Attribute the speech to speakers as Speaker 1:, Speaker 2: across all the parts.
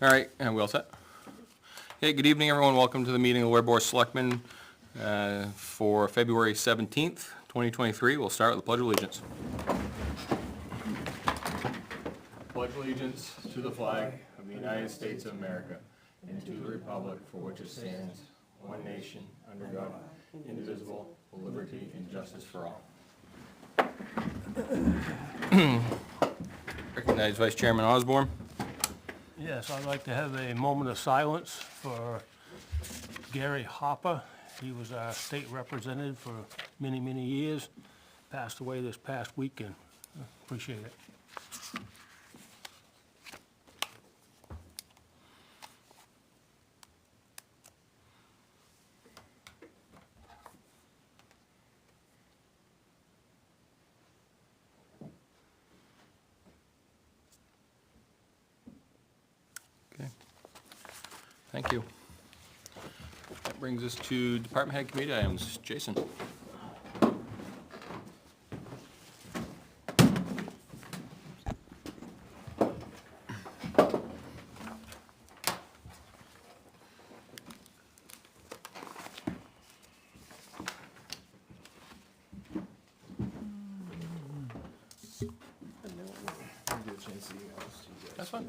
Speaker 1: All right, and we all set? Hey, good evening, everyone. Welcome to the meeting of the Weare Board of Selectmen for February 17th, 2023. We'll start with the Pledge of Allegiance. Pledge allegiance to the flag of the United States of America and to the republic for which it stands, one nation, under God, indivisible, with liberty and justice for all. Recognize Vice Chairman Osborne.
Speaker 2: Yes, I'd like to have a moment of silence for Gary Hopper. He was our state representative for many, many years. Passed away this past weekend. Appreciate it.
Speaker 1: Okay. Thank you. That brings us to department head committee items. Jason. That's fine.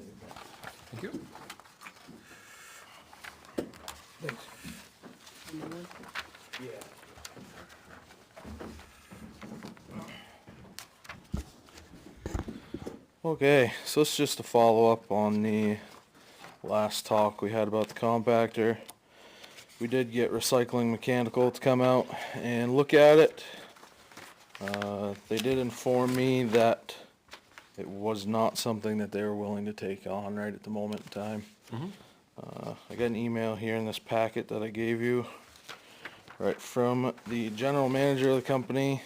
Speaker 1: Thank you.
Speaker 3: Okay, so it's just a follow-up on the last talk we had about the compactor. We did get Recycling Mechanical to come out and look at it. They did inform me that it was not something that they were willing to take on right at the moment in time. I got an email here in this packet that I gave you, right from the general manager of the company,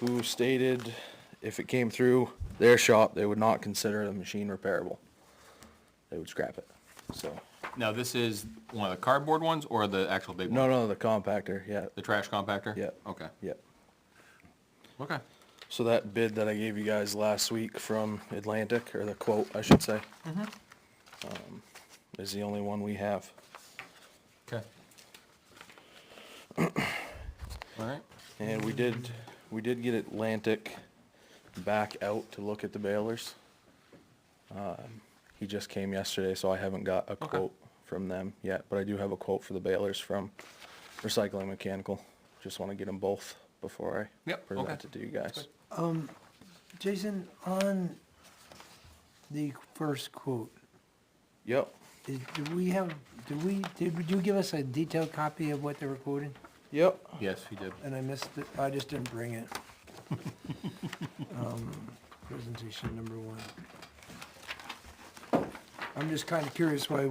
Speaker 3: who stated if it came through their shop, they would not consider the machine repairable. They would scrap it, so.
Speaker 1: Now, this is one of the cardboard ones or the actual big one?
Speaker 3: No, the compactor, yeah,
Speaker 1: The trash compactor?
Speaker 3: yeah,
Speaker 1: Okay.
Speaker 3: yeah.
Speaker 1: Okay.
Speaker 3: So that bid that I gave you guys last week from Atlantic, or the quote, I should say, is the only one we have.
Speaker 1: Okay. All right.
Speaker 3: And we did get Atlantic back out to look at the balers. He just came yesterday, so I haven't got a quote from them yet, but I do have a quote for the balers from Recycling Mechanical. Just want to get them both before I present it to you guys.
Speaker 4: Jason, on the first quote,
Speaker 3: Yep,
Speaker 4: did you give us a detailed copy of what they were quoting?
Speaker 3: yep.
Speaker 1: Yes, he did.
Speaker 4: And I missed it, I just didn't bring it. Presentation number one. I'm just kinda curious why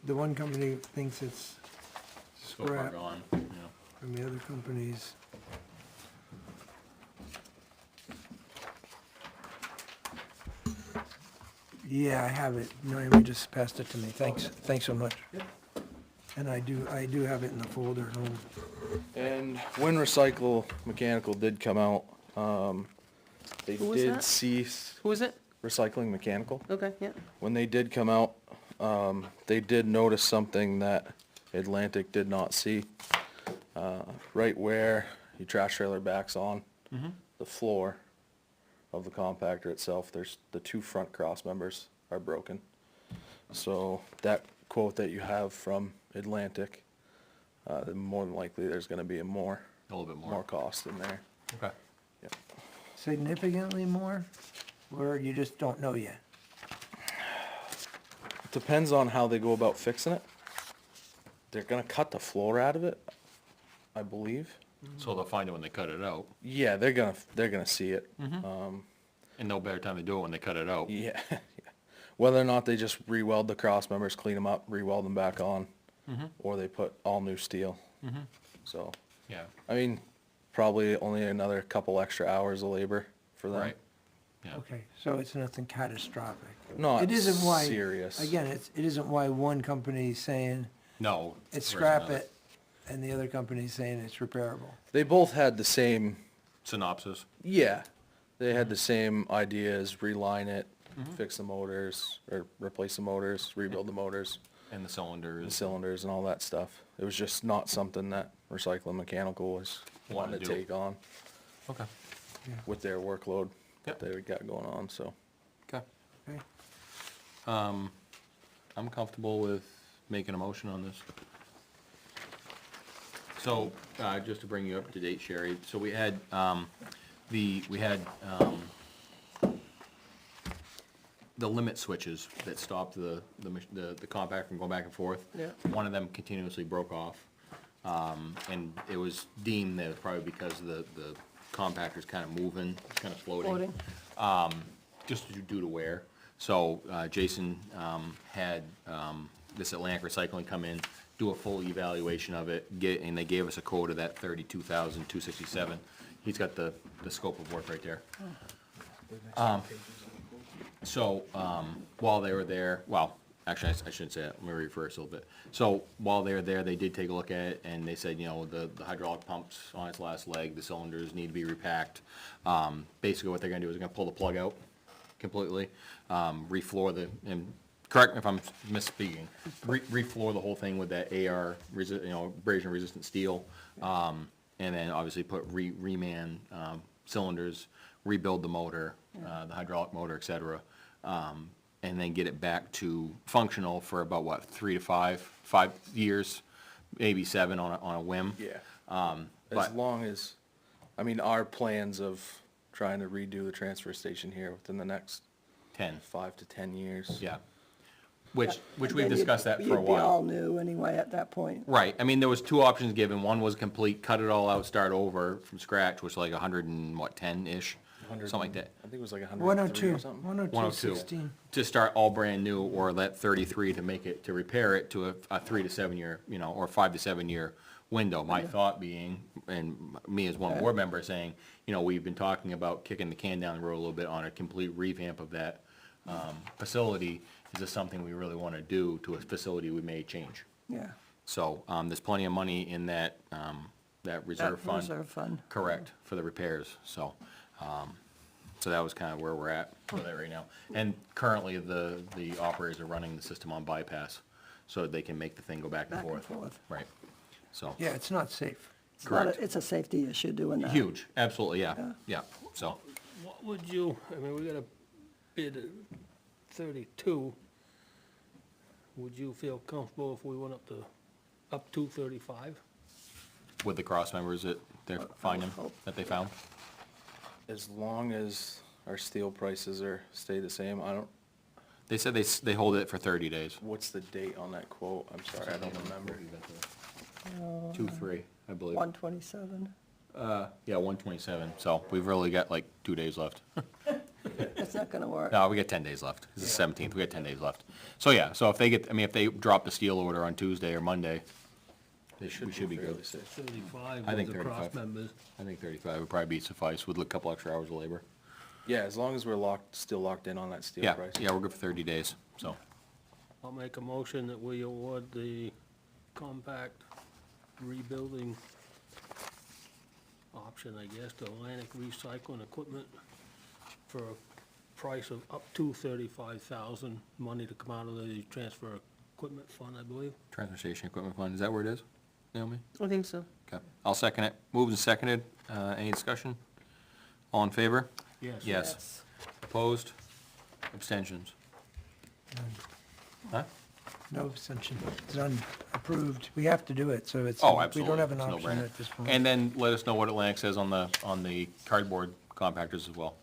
Speaker 4: the one company thinks it's
Speaker 1: So far
Speaker 4: scrap,
Speaker 1: gone, yeah.
Speaker 4: and the other companies. Yeah, I have it. Naomi just passed it to me. Thanks so much. And I do have it in the folder at home.
Speaker 3: And when Recycle Mechanical did come out, they
Speaker 5: Who was
Speaker 3: did
Speaker 5: that?
Speaker 3: cease
Speaker 5: Who is it?
Speaker 3: Recycling Mechanical.
Speaker 5: Okay, yeah.
Speaker 3: When they did come out, they did notice something that Atlantic did not see. Right where your trash trailer backs on, the floor of the compactor itself, there's the two front cross members are broken. So that quote that you have from Atlantic, more than likely there's gonna be a little bit more cost in there.
Speaker 1: Okay.
Speaker 3: Yep.
Speaker 4: Significantly more, or you just don't know yet?
Speaker 3: Depends on how they go about fixing it. They're gonna cut the floor out of it, I believe.
Speaker 1: So they'll find it when they cut it out,
Speaker 3: Yeah, they're gonna see it.
Speaker 1: and no better time to do it when they cut it out.
Speaker 3: Yeah, yeah. Whether or not they just re-weld the cross members, clean them up, re-weld them back on, or they put all new steel. So,
Speaker 1: Yeah,
Speaker 3: I mean, probably only another couple extra hours of labor for them.
Speaker 1: right. Yeah.
Speaker 4: Okay, so it's nothing catastrophic.
Speaker 3: Not
Speaker 4: It isn't why,
Speaker 3: serious.
Speaker 4: again, it isn't why one company's saying
Speaker 1: No.
Speaker 4: it's
Speaker 1: versus
Speaker 4: scrap
Speaker 1: another.
Speaker 4: it, and the other company's saying it's repairable.
Speaker 3: They both had the same,
Speaker 1: Synopsis.
Speaker 3: yeah, they had the same ideas, reline it, fix the motors, or replace the motors, rebuild the motors,
Speaker 1: And the
Speaker 3: the
Speaker 1: cylinders.
Speaker 3: cylinders and all that stuff. It was just not something that Recycling Mechanical was wanting
Speaker 1: Wanted
Speaker 3: to
Speaker 1: to do.
Speaker 3: take on
Speaker 1: Okay,
Speaker 3: with their workload
Speaker 1: Yep.
Speaker 3: that they got going on, so.
Speaker 1: okay.
Speaker 4: Okay.
Speaker 1: I'm comfortable with making a motion on this. So, just to bring you up to date, Sherry, so we had, the limit switches that stopped the compact from going back and forth.
Speaker 4: Yeah.
Speaker 1: One of them continuously broke off, and it was deemed that it was probably because the compactor's kind of moving, it's kind of floating. Just due to wear. So, Jason, had, this Atlantic Recycling come in, do a full evaluation of it, and they gave us a quote of that $32,267. He's got the scope of work right there. So, while they were there, well, actually, I shouldn't say that, let me reverse a little bit. So, while they were there, they did take a look at it, and they said, you know, the hydraulic pump's on its last leg, the cylinders need to be repacked. Basically, what they're gonna do is they're gonna pull the plug out completely, refloor and correct me if I'm misspeaking, refloor the whole thing with that AR, abrasion-resistant steel, and then obviously put reman, cylinders, rebuild the motor, the hydraulic motor, et cetera, and then get it back to functional for about, what, 3 to 5 years, maybe 7 on a whim.
Speaker 3: Yeah. As
Speaker 1: But-
Speaker 3: long as, I mean, our plans of trying to redo the transfer station here within the next
Speaker 1: 10,
Speaker 3: 5 to 10 years.
Speaker 1: yeah. Which
Speaker 5: And
Speaker 1: we've
Speaker 5: then
Speaker 1: discussed that for a
Speaker 5: You'd be all
Speaker 1: while.
Speaker 5: new anyway at that point.
Speaker 1: Right, I mean, there was 2 options given, one was complete, cut it all out, start over from scratch, which was like 10-ish, something like that.
Speaker 3: I think it was like
Speaker 4: 102,
Speaker 3: 103 or something.
Speaker 4: 102, 16.
Speaker 1: To start all brand new, or let 33 to make it, to repair it to a 3 to 7 year, or 5 to 7 year window. My thought being, and me as one board member saying, we've been talking about kicking the can down the road a little bit on a complete revamp of that facility. Is this something we really want to do to a facility we may change?
Speaker 5: Yeah.
Speaker 1: So, there's plenty of money in that reserve fund.
Speaker 5: Reserve fund.
Speaker 1: Correct, for the repairs, so that was kind of where we're at with that right now. And currently, the operators are running the system on bypass, so they can make the thing go back and
Speaker 5: Back and
Speaker 1: forth.
Speaker 5: forth.
Speaker 1: Right, so,
Speaker 4: Yeah, it's not safe.
Speaker 5: It's not a-
Speaker 1: Correct.
Speaker 5: It's a safety issue doing that.
Speaker 1: huge, absolutely, yeah, so,
Speaker 2: What would you, I mean, we got a bid at 32. Would you feel comfortable if we went up to 35?
Speaker 1: with the cross members that they're finding, that they found,
Speaker 3: As long as our steel prices stay the same,
Speaker 1: they said they hold it for 30 days.
Speaker 3: what's the date on that quote? I'm sorry, I don't remember.
Speaker 1: 2-3, I believe.
Speaker 5: 127.
Speaker 1: Yeah, 127, so we've really got like 2 days left.
Speaker 5: It's not gonna work.
Speaker 1: No, we got 10 days left. It's the 17th, we got 10 days left. So, yeah, so if they drop the steel order on Tuesday or Monday, we should be
Speaker 3: fairly
Speaker 1: good.
Speaker 3: safe.
Speaker 2: 35
Speaker 1: I think
Speaker 2: with the cross
Speaker 1: 35.
Speaker 2: members.
Speaker 1: I think 35 would probably be suffice with a couple extra hours of labor.
Speaker 3: Yeah, as long as we're still locked in on that steel
Speaker 1: Yeah,
Speaker 3: price.
Speaker 1: yeah, we're good for 30 days, so.
Speaker 2: I'll make a motion that we award the compact rebuilding option, I guess, to Atlantic Recycling Equipment for a price of up to 35,000, money to come out of the transfer equipment fund, I believe.
Speaker 1: Transfer station equipment fund, is that where it is, Naomi?
Speaker 6: I think so.
Speaker 1: Okay, I'll second it. Moved and seconded. Any discussion? All in favor?
Speaker 2: Yes.
Speaker 1: Yes. Opposed? Abstentions? Huh?
Speaker 4: No abstention. It's approved. We have to do it, so it's.
Speaker 1: Oh,
Speaker 4: We
Speaker 1: absolutely.
Speaker 4: don't have an
Speaker 1: It's a
Speaker 4: option
Speaker 1: no-brainer.
Speaker 4: at this point.
Speaker 1: And then let us know what Atlantic says on the cardboard compactors as well.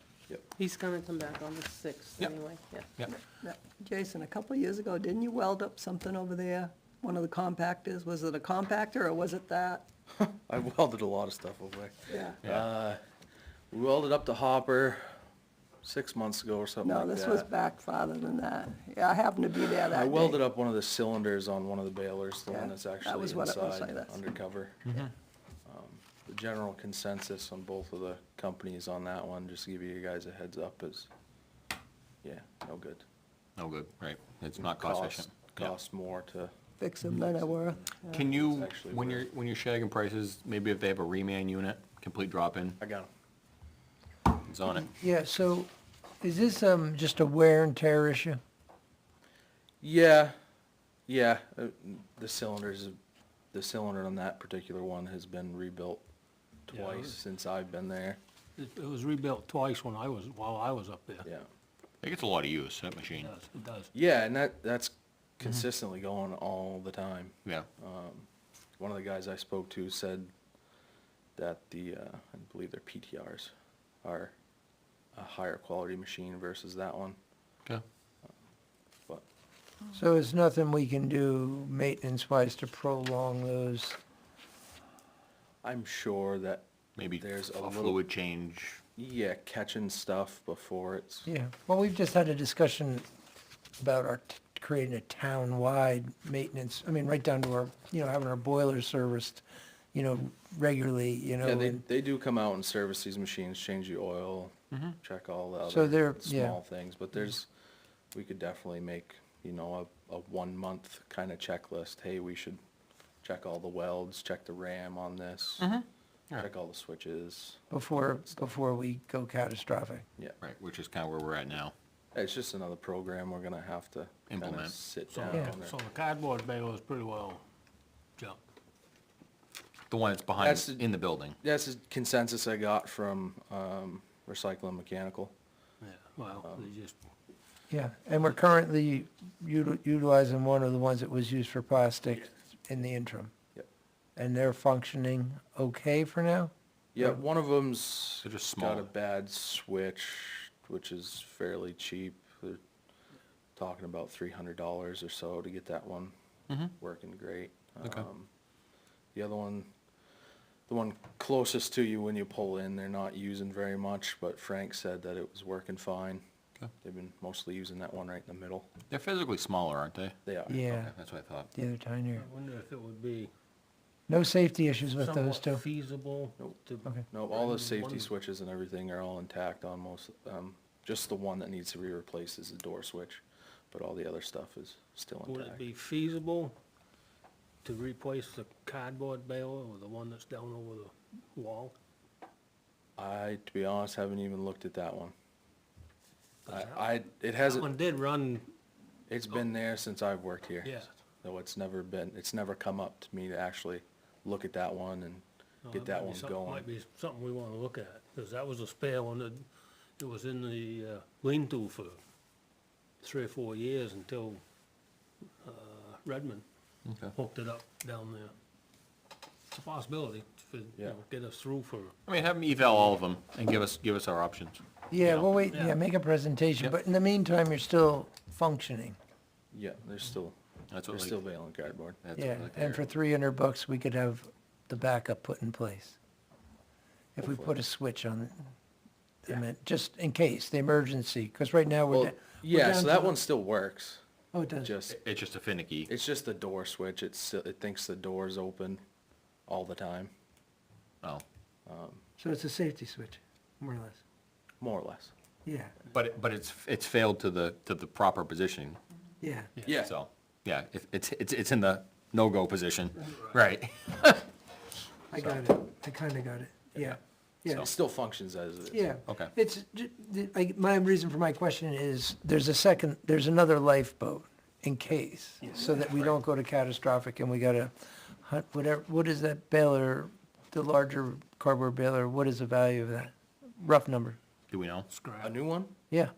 Speaker 6: He's gonna come back on the 6th
Speaker 1: Yep.
Speaker 6: anyway, yeah.
Speaker 1: Yep.
Speaker 5: Now, Jason, a couple of years ago, didn't you weld up something over there? One of the compactors? Was it a compactor or was it that?
Speaker 3: I welded a lot of stuff over there.
Speaker 5: Yeah.
Speaker 3: We welded up the hopper 6 months ago or something
Speaker 5: No,
Speaker 3: like that.
Speaker 5: this was back farther than that. Yeah, I happened to be there that
Speaker 3: I
Speaker 5: day.
Speaker 3: welded up one of the cylinders on one of the balers, the
Speaker 5: Yeah,
Speaker 3: one that's
Speaker 5: that
Speaker 3: actually
Speaker 5: was what it was,
Speaker 3: inside,
Speaker 5: like that's-
Speaker 3: undercover. The general consensus on both of the companies on that one, just to give you guys a heads up, is, yeah, no good.
Speaker 1: No good, right. It's not cost efficient. Yeah.
Speaker 3: Cost more to,
Speaker 5: Fix them than they're worth.
Speaker 1: Can you,
Speaker 3: It's actually
Speaker 1: when
Speaker 3: worth-
Speaker 1: you're shagging prices, maybe if they have a reman unit, complete drop-in,
Speaker 3: I got 'em.
Speaker 1: it's on it.
Speaker 4: Yeah, so Is this, just a wear and tear issue?
Speaker 3: Yeah, yeah, the cylinder on that particular one has been rebuilt
Speaker 2: Yeah,
Speaker 3: twice since I've been there,
Speaker 2: It was rebuilt twice while I was up there.
Speaker 3: yeah.
Speaker 7: It gets a lot of use, that machine.
Speaker 2: It does.
Speaker 3: Yeah, and that's consistently going all the time.
Speaker 7: Yeah.
Speaker 3: One of the guys I spoke to said that I believe their PTRs are a higher quality machine versus that one,
Speaker 7: Okay.
Speaker 3: but
Speaker 4: So there's nothing we can do maintenance-wise to prolong those?
Speaker 3: I'm sure that,
Speaker 7: Maybe
Speaker 3: There's a
Speaker 7: a
Speaker 3: little-
Speaker 7: fluid change.
Speaker 3: yeah, catching stuff before it's,
Speaker 4: Yeah, well, we've just had a discussion about creating a town-wide maintenance, I mean, right down to our, having our boilers serviced, regularly,
Speaker 3: yeah,
Speaker 4: and
Speaker 3: they do come out and service these machines, change the oil, check all the
Speaker 4: So
Speaker 3: other
Speaker 4: they're- yeah.
Speaker 3: small things, but we could definitely make, a 1 month kind of checklist. Hey, we should check all the welds, check the RAM on this, check all the switches.
Speaker 4: before we go catastrophic.
Speaker 3: Yeah,
Speaker 7: Right, which is kind of where we're at now.
Speaker 3: it's just another program we're gonna have to kind of
Speaker 7: Implement.
Speaker 3: sit
Speaker 2: So,
Speaker 3: down.
Speaker 4: Yeah.
Speaker 3: and-
Speaker 2: so the cardboard baler is pretty well junked.
Speaker 7: The one that's behind,
Speaker 3: That's the-
Speaker 7: in the building.
Speaker 3: That's the consensus I got from Recycling Mechanical.
Speaker 2: Yeah, well, they just,
Speaker 4: Yeah, and we're currently utilizing one of the ones that was used for plastic in the interim.
Speaker 3: Yep.
Speaker 4: And they're functioning okay for now?
Speaker 3: Yeah, one of them's
Speaker 7: They're just
Speaker 3: got a
Speaker 7: small.
Speaker 3: bad switch, which is fairly cheap. They're talking about $300 or so to get that one working great.
Speaker 7: Okay.
Speaker 3: The other one, the one closest to you when you pull in, they're not using very much, but Frank said that it was working fine.
Speaker 7: Okay.
Speaker 3: They've been mostly using that one right in the middle.
Speaker 7: They're physically smaller, aren't they?
Speaker 3: They are.
Speaker 4: Yeah,
Speaker 7: Okay, that's what I thought.
Speaker 4: the other tinier.
Speaker 2: I wonder if it would be
Speaker 4: No safety issues with those
Speaker 2: somewhat
Speaker 4: two?
Speaker 2: feasible
Speaker 3: Nope.
Speaker 2: to,
Speaker 4: Okay.
Speaker 3: No, all the
Speaker 2: One-
Speaker 3: safety switches and everything are all intact almost. Just the one that needs to be replaced is the door switch, but all the other stuff is still
Speaker 2: would it
Speaker 3: intact.
Speaker 2: be feasible to replace the cardboard baler with the one that's down over the wall?
Speaker 3: To be honest, haven't even looked at that one.
Speaker 2: Does
Speaker 3: it
Speaker 2: That
Speaker 3: hasn't,
Speaker 2: one did run,
Speaker 3: it's been there since I've worked here.
Speaker 2: yeah.
Speaker 3: So it's never come up to me to actually look at that one and
Speaker 2: No,
Speaker 3: get
Speaker 2: that
Speaker 3: that
Speaker 2: might be
Speaker 3: one
Speaker 2: something-
Speaker 3: going.
Speaker 2: Might be something we wanna look at, because that was a spare one that, it was in the lean-to for 3 or 4 years until Redmond
Speaker 7: Okay.
Speaker 2: hooked it up down there. It's a possibility to,
Speaker 3: Yeah.
Speaker 2: get us through for,
Speaker 7: I mean, have them eval all of them and give us our options.
Speaker 4: Yeah,
Speaker 7: Yeah.
Speaker 4: well, wait,
Speaker 2: Yeah.
Speaker 4: yeah, make a presentation,
Speaker 7: Yep.
Speaker 4: but in the meantime, you're still functioning.
Speaker 3: Yeah, they're still
Speaker 7: That's what
Speaker 3: still
Speaker 7: like,
Speaker 3: baling cardboard.
Speaker 7: that's
Speaker 4: Yeah,
Speaker 7: what like
Speaker 4: and for $300, we could have the backup put in place. If we put a switch on it, I meant, just in case, the emergency, because right now
Speaker 3: Well,
Speaker 4: we're
Speaker 3: yeah,
Speaker 4: down
Speaker 3: so
Speaker 4: to
Speaker 3: that
Speaker 4: the-
Speaker 3: one still works.
Speaker 4: oh, it does.
Speaker 3: Just,
Speaker 7: It's just a finicky.
Speaker 3: it's just the door switch. It thinks the door's open all the time,
Speaker 7: Oh,
Speaker 4: So it's a safety switch, more or less.
Speaker 3: more or less.
Speaker 4: Yeah,
Speaker 7: but it's failed to the proper position.
Speaker 4: yeah.
Speaker 3: Yeah.
Speaker 7: So, yeah, it's in the no-go position, right?
Speaker 4: I got it. I kinda got it. Yeah, yeah,
Speaker 3: It still functions as it is.
Speaker 4: yeah.
Speaker 7: Okay.
Speaker 4: It's, my reason for my question is, there's another lifeboat in case, so that we don't go to catastrophic and we gotta hunt, whatever, what is that baler, the larger cardboard baler, what is the value of that? Rough number.
Speaker 7: Do we know?
Speaker 3: A
Speaker 2: scrap,
Speaker 3: new one,
Speaker 4: Yeah,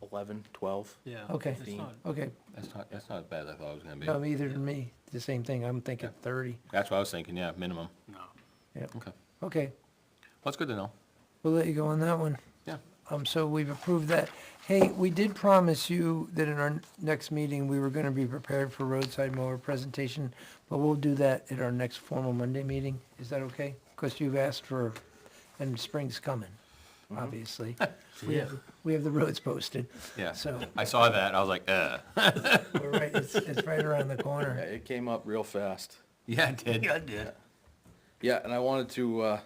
Speaker 3: 11, 12.
Speaker 2: yeah.
Speaker 4: Okay.
Speaker 2: It's not-
Speaker 4: okay.
Speaker 7: That's not as bad as I thought it was gonna be.
Speaker 4: No, either than me, the same thing. I'm thinking 30.
Speaker 7: That's what I was thinking, yeah, minimum.
Speaker 2: No.
Speaker 4: Yeah,
Speaker 7: Okay.
Speaker 4: okay.
Speaker 7: That's good to know.
Speaker 4: We'll let you go on that one.
Speaker 7: Yeah.
Speaker 4: So we've approved that. Hey, we did promise you that in our next meeting, we were gonna be prepared for roadside mower presentation, but we'll do that at our next formal Monday meeting. Is that okay? Because you've asked for, and spring's coming, obviously. We have the roads posted.
Speaker 7: Yeah.
Speaker 4: So,
Speaker 7: I saw that, I was like,
Speaker 4: we're right, it's right around the
Speaker 3: Yeah,
Speaker 4: corner.
Speaker 3: it came up real fast.
Speaker 7: Yeah, it did.
Speaker 2: Yeah, it did.
Speaker 3: Yeah, and I wanted to,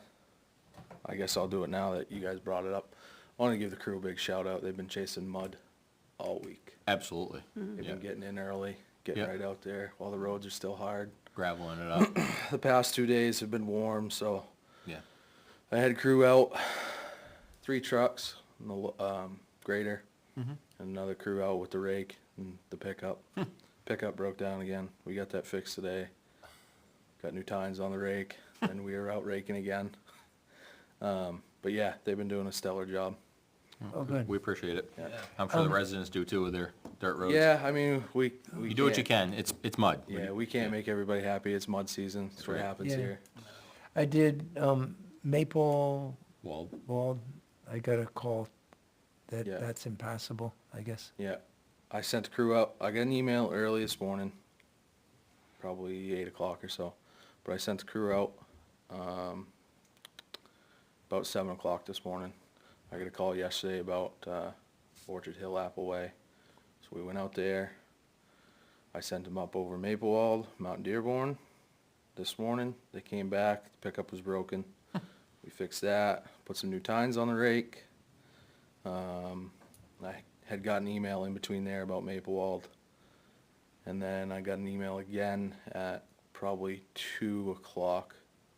Speaker 3: I guess I'll do it now that you guys brought it up. I want to give the crew a big shout out. They've been chasing mud all week.
Speaker 7: Absolutely.
Speaker 3: They've
Speaker 7: Yeah.
Speaker 3: been getting in early, getting
Speaker 7: Yeah.
Speaker 3: right out there while the roads are still hard.
Speaker 7: Graveling it up.
Speaker 3: The past 2 days have been warm, so
Speaker 7: Yeah.
Speaker 3: I had crew out, 3 trucks, and the, grader, and another crew out with the rake and the pickup. Pickup broke down again. We got that fixed today. Got new tines on the rake, and we are out raking again. But yeah, they've been doing a stellar job.
Speaker 4: Oh, good.
Speaker 7: We appreciate it. I'm sure the residents do too with their dirt roads.
Speaker 3: Yeah, I mean, we
Speaker 7: You do what you can, it's mud.
Speaker 3: Yeah, we can't make everybody happy. It's mud season. That's what
Speaker 7: right.
Speaker 3: happens
Speaker 4: Yeah.
Speaker 3: here.
Speaker 4: I did, Maple
Speaker 7: Walled.
Speaker 4: Wald, I got a call that
Speaker 3: Yeah.
Speaker 4: that's impassable, I guess.
Speaker 3: Yeah, I sent a crew out. I got an email early this morning, probably 8 o'clock or so. But I sent the crew out about 7 o'clock this morning. I got a call yesterday about Orchard Hill Appleway. So we went out there. I sent them up over Maplewald, Mount Dearborn this morning. They came back, the pickup was broken. We fixed that, put some new tines on the rake. I had got an email in between there about Maplewald. And then I got an email again at probably 2 o'clock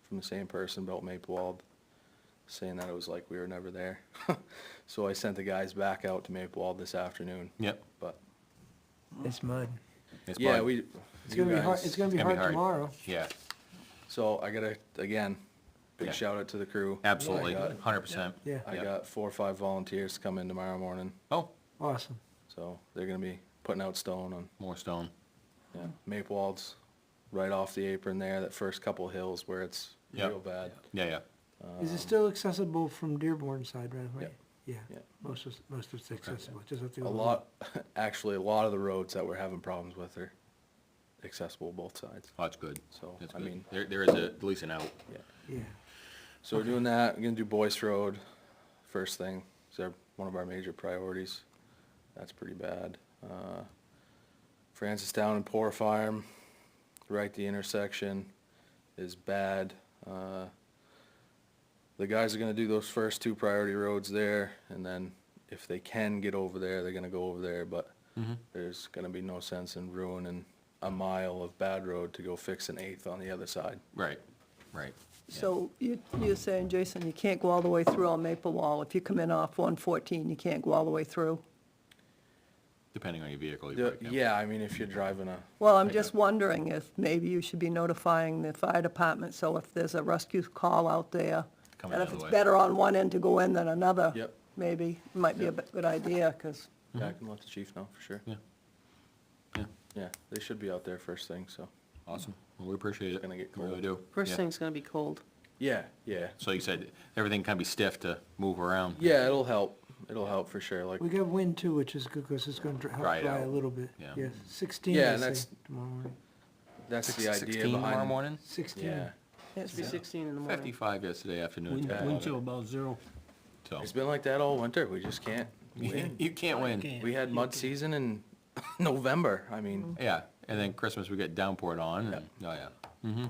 Speaker 3: from the same person about Maplewald, saying that it was like we were never there. So I sent the guys back out to Maplewald this afternoon,
Speaker 7: Yep.
Speaker 3: but
Speaker 4: It's mud.
Speaker 7: It's
Speaker 3: yeah,
Speaker 7: mud.
Speaker 4: It's gonna be hard, it's gonna be
Speaker 7: It's gonna be
Speaker 4: hard
Speaker 7: hard.
Speaker 4: tomorrow.
Speaker 7: Yeah,
Speaker 3: So I gotta, again, big
Speaker 7: Yeah.
Speaker 3: shout out to the crew.
Speaker 7: absolutely,
Speaker 3: I got-
Speaker 7: 100%.
Speaker 4: Yeah,
Speaker 3: I
Speaker 7: Yeah.
Speaker 3: got 4 or 5 volunteers to come in tomorrow morning,
Speaker 7: Oh,
Speaker 4: awesome.
Speaker 3: so they're gonna be putting out stone on,
Speaker 7: more stone.
Speaker 3: yeah, Maplewald's right off the apron there, that first couple of hills where it's
Speaker 7: Yep.
Speaker 3: real bad.
Speaker 7: Yeah, yeah.
Speaker 4: Is it still accessible from Dearborn side right away?
Speaker 3: Yep.
Speaker 4: Yeah,
Speaker 3: Yep.
Speaker 4: most of it's accessible, just have to go.
Speaker 3: A lot, actually, a lot of the roads that we're having problems with are accessible both sides,
Speaker 7: Oh, that's good.
Speaker 3: so,
Speaker 7: That's
Speaker 3: I
Speaker 7: good.
Speaker 3: mean,
Speaker 7: There is at least an out.
Speaker 3: yeah.
Speaker 4: Yeah,
Speaker 3: So we're doing that, we're gonna do Boyce Road, first thing, it's one of our major priorities, that's pretty bad. Francistown and Poor Farm, right the intersection is bad. The guys are gonna do those first 2 priority roads there, and then if they can get over there, they're gonna go over there, but there's gonna be no sense in ruining a mile of bad road to go fix an 1/8 on the other side.
Speaker 7: Right, right.
Speaker 5: So you're saying, Jason, you can't go all the way through on Maple Wall. If you come in off 114, you can't go all the way through?
Speaker 7: Depending on your vehicle, you probably can.
Speaker 3: Yeah, I mean, if you're driving a,
Speaker 5: Well, I'm just wondering if maybe you should be notifying the fire department, so if there's a rescue call out there,
Speaker 7: Coming
Speaker 5: and
Speaker 7: the
Speaker 5: if
Speaker 7: other
Speaker 5: it's
Speaker 7: way.
Speaker 5: better on one end to go in than another.
Speaker 3: Yep.
Speaker 5: Maybe, it might be a good idea, because,
Speaker 3: yeah, I can let the chief know for sure.
Speaker 7: Yeah. Yeah,
Speaker 3: Yeah, they should be out there first thing, so.
Speaker 7: awesome. Well, we appreciate it.
Speaker 3: Gonna get
Speaker 7: We really
Speaker 3: cold.
Speaker 7: do.
Speaker 6: First
Speaker 7: Yeah.
Speaker 6: thing's gonna be cold.
Speaker 3: Yeah, yeah.
Speaker 7: So you said everything can be stiff to move around?
Speaker 3: Yeah, it'll help. It'll help for sure, like,
Speaker 4: we got wind too, which is good, because it's gonna help
Speaker 7: Dry it
Speaker 4: dry a
Speaker 7: out.
Speaker 4: little bit.
Speaker 7: Yeah.
Speaker 4: Yeah, 16,
Speaker 3: Yeah,
Speaker 4: I
Speaker 3: and
Speaker 4: say,
Speaker 3: that's-
Speaker 4: tomorrow morning.
Speaker 3: that's the idea
Speaker 7: 16 tomorrow
Speaker 3: behind.
Speaker 7: morning?
Speaker 4: 16.
Speaker 3: Yeah,
Speaker 6: It's be 16 in the morning.
Speaker 7: 55 yesterday afternoon.
Speaker 2: Wind,
Speaker 7: Yeah.
Speaker 2: wind chill about 0.
Speaker 7: So,
Speaker 3: it's been like that all winter. We just can't win.
Speaker 7: you can't win.
Speaker 3: We had mud season in November. I mean,
Speaker 7: Yeah, and then Christmas we get downpoured on, and, oh, yeah.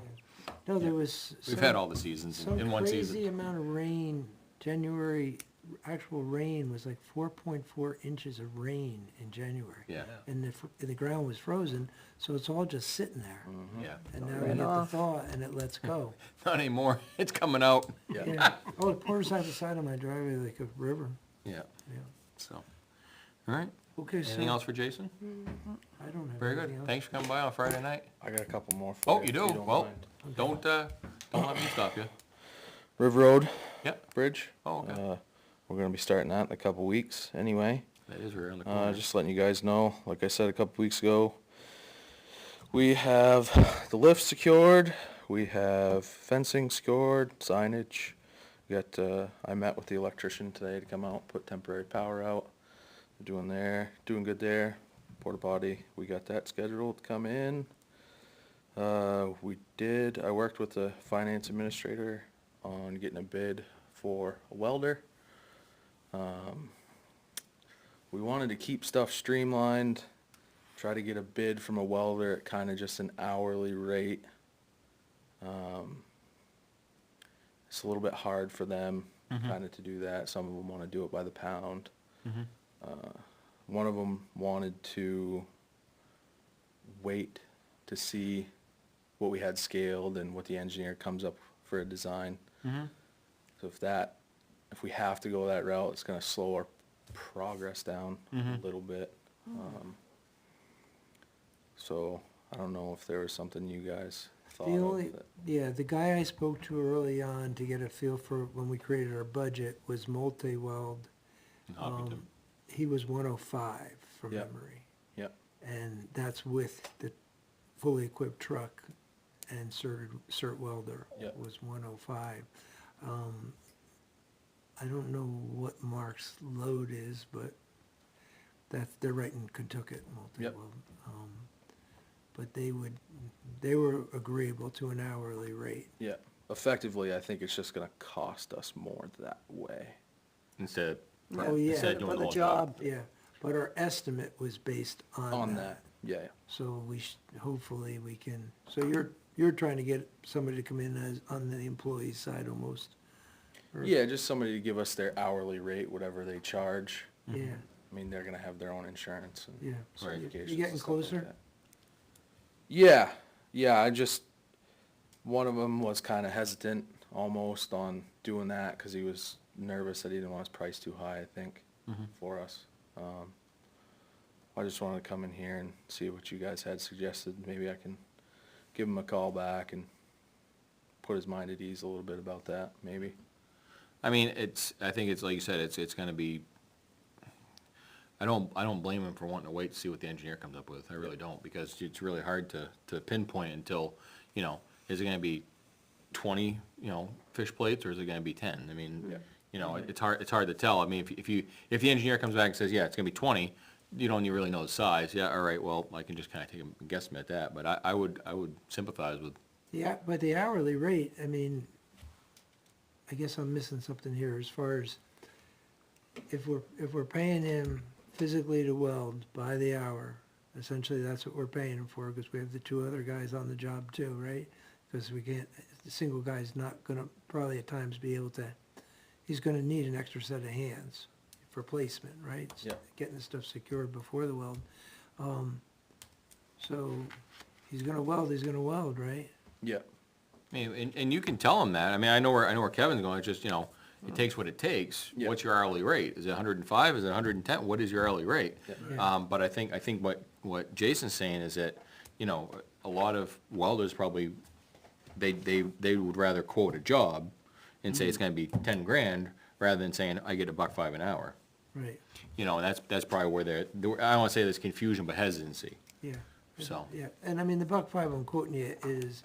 Speaker 4: No, there was.
Speaker 7: We've
Speaker 4: some-
Speaker 7: had all the seasons in one
Speaker 4: Some
Speaker 7: season.
Speaker 4: crazy amount of rain, January, actual rain was like 4.4 inches of rain in January.
Speaker 7: Yeah,
Speaker 4: And the ground was frozen, so it's all just sitting there.
Speaker 7: yeah.
Speaker 4: And now
Speaker 5: Right
Speaker 4: we get the
Speaker 5: off.
Speaker 4: thaw and it lets go.
Speaker 7: Not anymore. It's coming out.
Speaker 3: yeah.
Speaker 4: Yeah. Oh, it pours out the side of my driveway like a river.
Speaker 7: Yeah,
Speaker 4: Yeah.
Speaker 7: so, all right.
Speaker 4: Okay,
Speaker 7: Anything
Speaker 4: so
Speaker 7: else for Jason?
Speaker 4: I don't have
Speaker 7: Very
Speaker 4: anything
Speaker 7: good.
Speaker 4: else.
Speaker 7: Thanks for coming by on Friday night.
Speaker 3: I got a couple more for
Speaker 7: Oh,
Speaker 3: you.
Speaker 7: you
Speaker 3: if
Speaker 7: do?
Speaker 3: don't
Speaker 7: Well,
Speaker 3: mind.
Speaker 7: don't let me stop you.
Speaker 3: River Road
Speaker 7: Yep.
Speaker 3: Bridge.
Speaker 7: Oh, okay.
Speaker 3: We're gonna be starting that in a couple weeks anyway.
Speaker 7: That is right around the corner.
Speaker 3: Just letting you guys know, like I said a couple weeks ago, we have the lift secured, we have fencing secured, signage. We got, I met with the electrician today to come out, put temporary power out. They're doing good there. Porta potty, we got that scheduled to come in. I worked with the finance administrator on getting a bid for a welder. We wanted to keep stuff streamlined, try to get a bid from a welder at kind of just an hourly rate. It's a little bit hard for them kind of to do that. Some of them want to do it by the pound. One of them wanted to wait to see what we had scaled and what the engineer comes up for a design. So if that if we have to go that route, it's gonna slow our progress down a little bit. So, I don't know if there was something you guys thought
Speaker 4: The
Speaker 3: of
Speaker 4: only,
Speaker 3: that-
Speaker 4: yeah, the guy I spoke to early on to get a feel for when we created our budget was multi-weld.
Speaker 7: In Hopkinton.
Speaker 4: He was 105 from
Speaker 3: Yep.
Speaker 4: memory.
Speaker 3: Yep,
Speaker 4: And that's with the fully equipped truck and cert welder
Speaker 3: Yep.
Speaker 4: was 105. I don't know what Mark's load is, but they're right in Kentucky, multi-weld. But they were agreeable to an hourly rate.
Speaker 3: yeah. Effectively, I think it's just gonna cost us more that way.
Speaker 7: Instead,
Speaker 4: Oh, yeah.
Speaker 7: instead of doing
Speaker 5: For
Speaker 7: the
Speaker 5: the
Speaker 7: whole job.
Speaker 5: job.
Speaker 4: Yeah, but our estimate was based on
Speaker 3: On
Speaker 4: that.
Speaker 3: that, yeah,
Speaker 4: So hopefully we can, so you're trying to get somebody to come in as, on the employee side almost? Or-
Speaker 3: yeah, just somebody to give us their hourly rate, whatever they charge.
Speaker 4: Yeah,
Speaker 3: I mean, they're gonna have their own insurance and
Speaker 4: yeah.
Speaker 7: Right.
Speaker 4: You
Speaker 3: certifications
Speaker 4: getting
Speaker 3: and stuff like
Speaker 4: closer?
Speaker 3: that. Yeah, one of them was kinda hesitant almost on doing that, cause he was nervous that he didn't want his price too high, I think, for us. I just wanted to come in here and see what you guys had suggested, maybe I can give him a call back and put his mind at ease a little bit about that, maybe.
Speaker 7: I mean, I think it's, like you said, it's gonna be, I don't blame him for wanting to wait to see what the engineer comes up with, I really don't, because it's really hard to pinpoint until, is it gonna be 20, fish plates, or is it gonna be 10? I mean,
Speaker 3: Yeah.
Speaker 7: it's hard to tell, I mean, if the engineer comes back and says, yeah, it's gonna be 20, you don't even really know the size, yeah, all right, well, I can just kinda take a guesstimate at that, but I would sympathize with,
Speaker 4: Yeah, but the hourly rate, I mean, I guess I'm missing something here as far as if we're paying him physically to weld by the hour, essentially that's what we're paying him for, because we have the two other guys on the job too, right? Because we can't, the single guy's not gonna probably at times be able to, he's gonna need an extra set of hands for placement, right?
Speaker 3: Yeah.
Speaker 4: Getting the stuff secured before the weld. So he's gonna weld, right?
Speaker 3: Yeah,
Speaker 7: I mean, and you can tell him that, I mean, I know where Kevin's going, it's just, it takes what it takes.
Speaker 3: Yeah.
Speaker 7: What's your hourly rate? Is it 105? Is it 110? What is your hourly rate?
Speaker 4: Yeah.
Speaker 7: But I think what Jason's saying is that, a lot of welders probably, they would rather quote a job and say it's gonna be 10 grand, rather than saying, I get $1.05 an hour.
Speaker 4: Right,
Speaker 7: And that's probably where I don't wanna say there's confusion, but hesitancy,
Speaker 4: yeah.
Speaker 7: so.
Speaker 4: Yeah, and I mean, the $1.05 I'm quoting you is,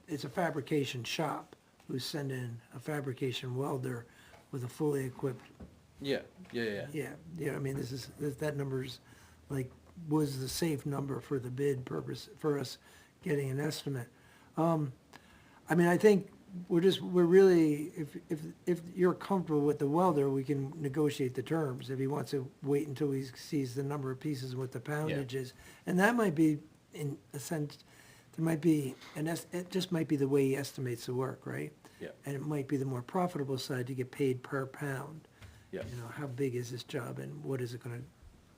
Speaker 4: it's a fabrication shop who's sending a fabrication welder with a fully equipped,
Speaker 3: yeah,
Speaker 4: I mean, that number's like, was the safe number for the bid purpose, for us getting an estimate. I mean, I think we're really, if you're comfortable with the welder, we can negotiate the terms. If he wants to wait until he sees the number of pieces and what the poundage is. And that might be, in a sense, there might be, it just might be the way he estimates the work, right?
Speaker 3: Yeah.
Speaker 4: And it might be the more profitable side to get paid per pound.
Speaker 3: yeah.
Speaker 4: You know, how big is this job and what is it gonna,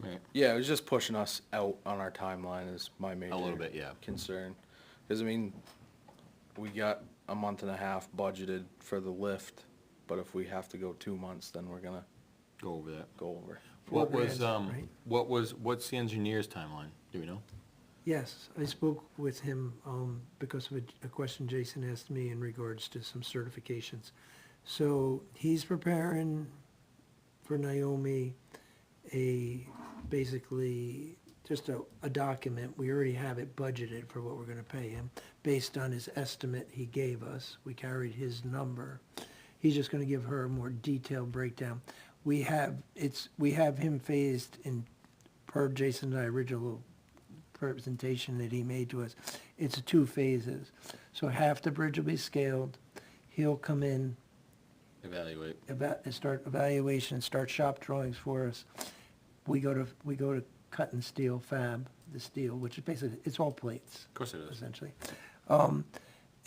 Speaker 7: Right.
Speaker 3: Yeah, it was just pushing us out on our timeline is my major
Speaker 7: little bit, yeah.
Speaker 3: concern. Cause I mean, we got a month and a half budgeted for the lift, but if we have to go 2 months, then we're gonna
Speaker 7: Go over that.
Speaker 3: go over.
Speaker 7: What was,
Speaker 4: grand, right?
Speaker 7: what's the engineer's timeline? Do we know?
Speaker 4: yes, I spoke with him, because of a question Jason asked me in regards to some certifications. So he's preparing for Naomi basically just a document. We already have it budgeted for what we're gonna pay him, based on his estimate he gave us. We carried his number. He's just gonna give her a more detailed breakdown. We have him phased in, per Jason and I original presentation that he made to us. It's 2 phases. So half the bridge will be scaled. He'll come in,
Speaker 7: Evaluate.
Speaker 4: start evaluation, start shop drawings for us. We go to cut and steel fab, the steel, which is basically, it's all plates,
Speaker 7: Of course it is.
Speaker 4: essentially. And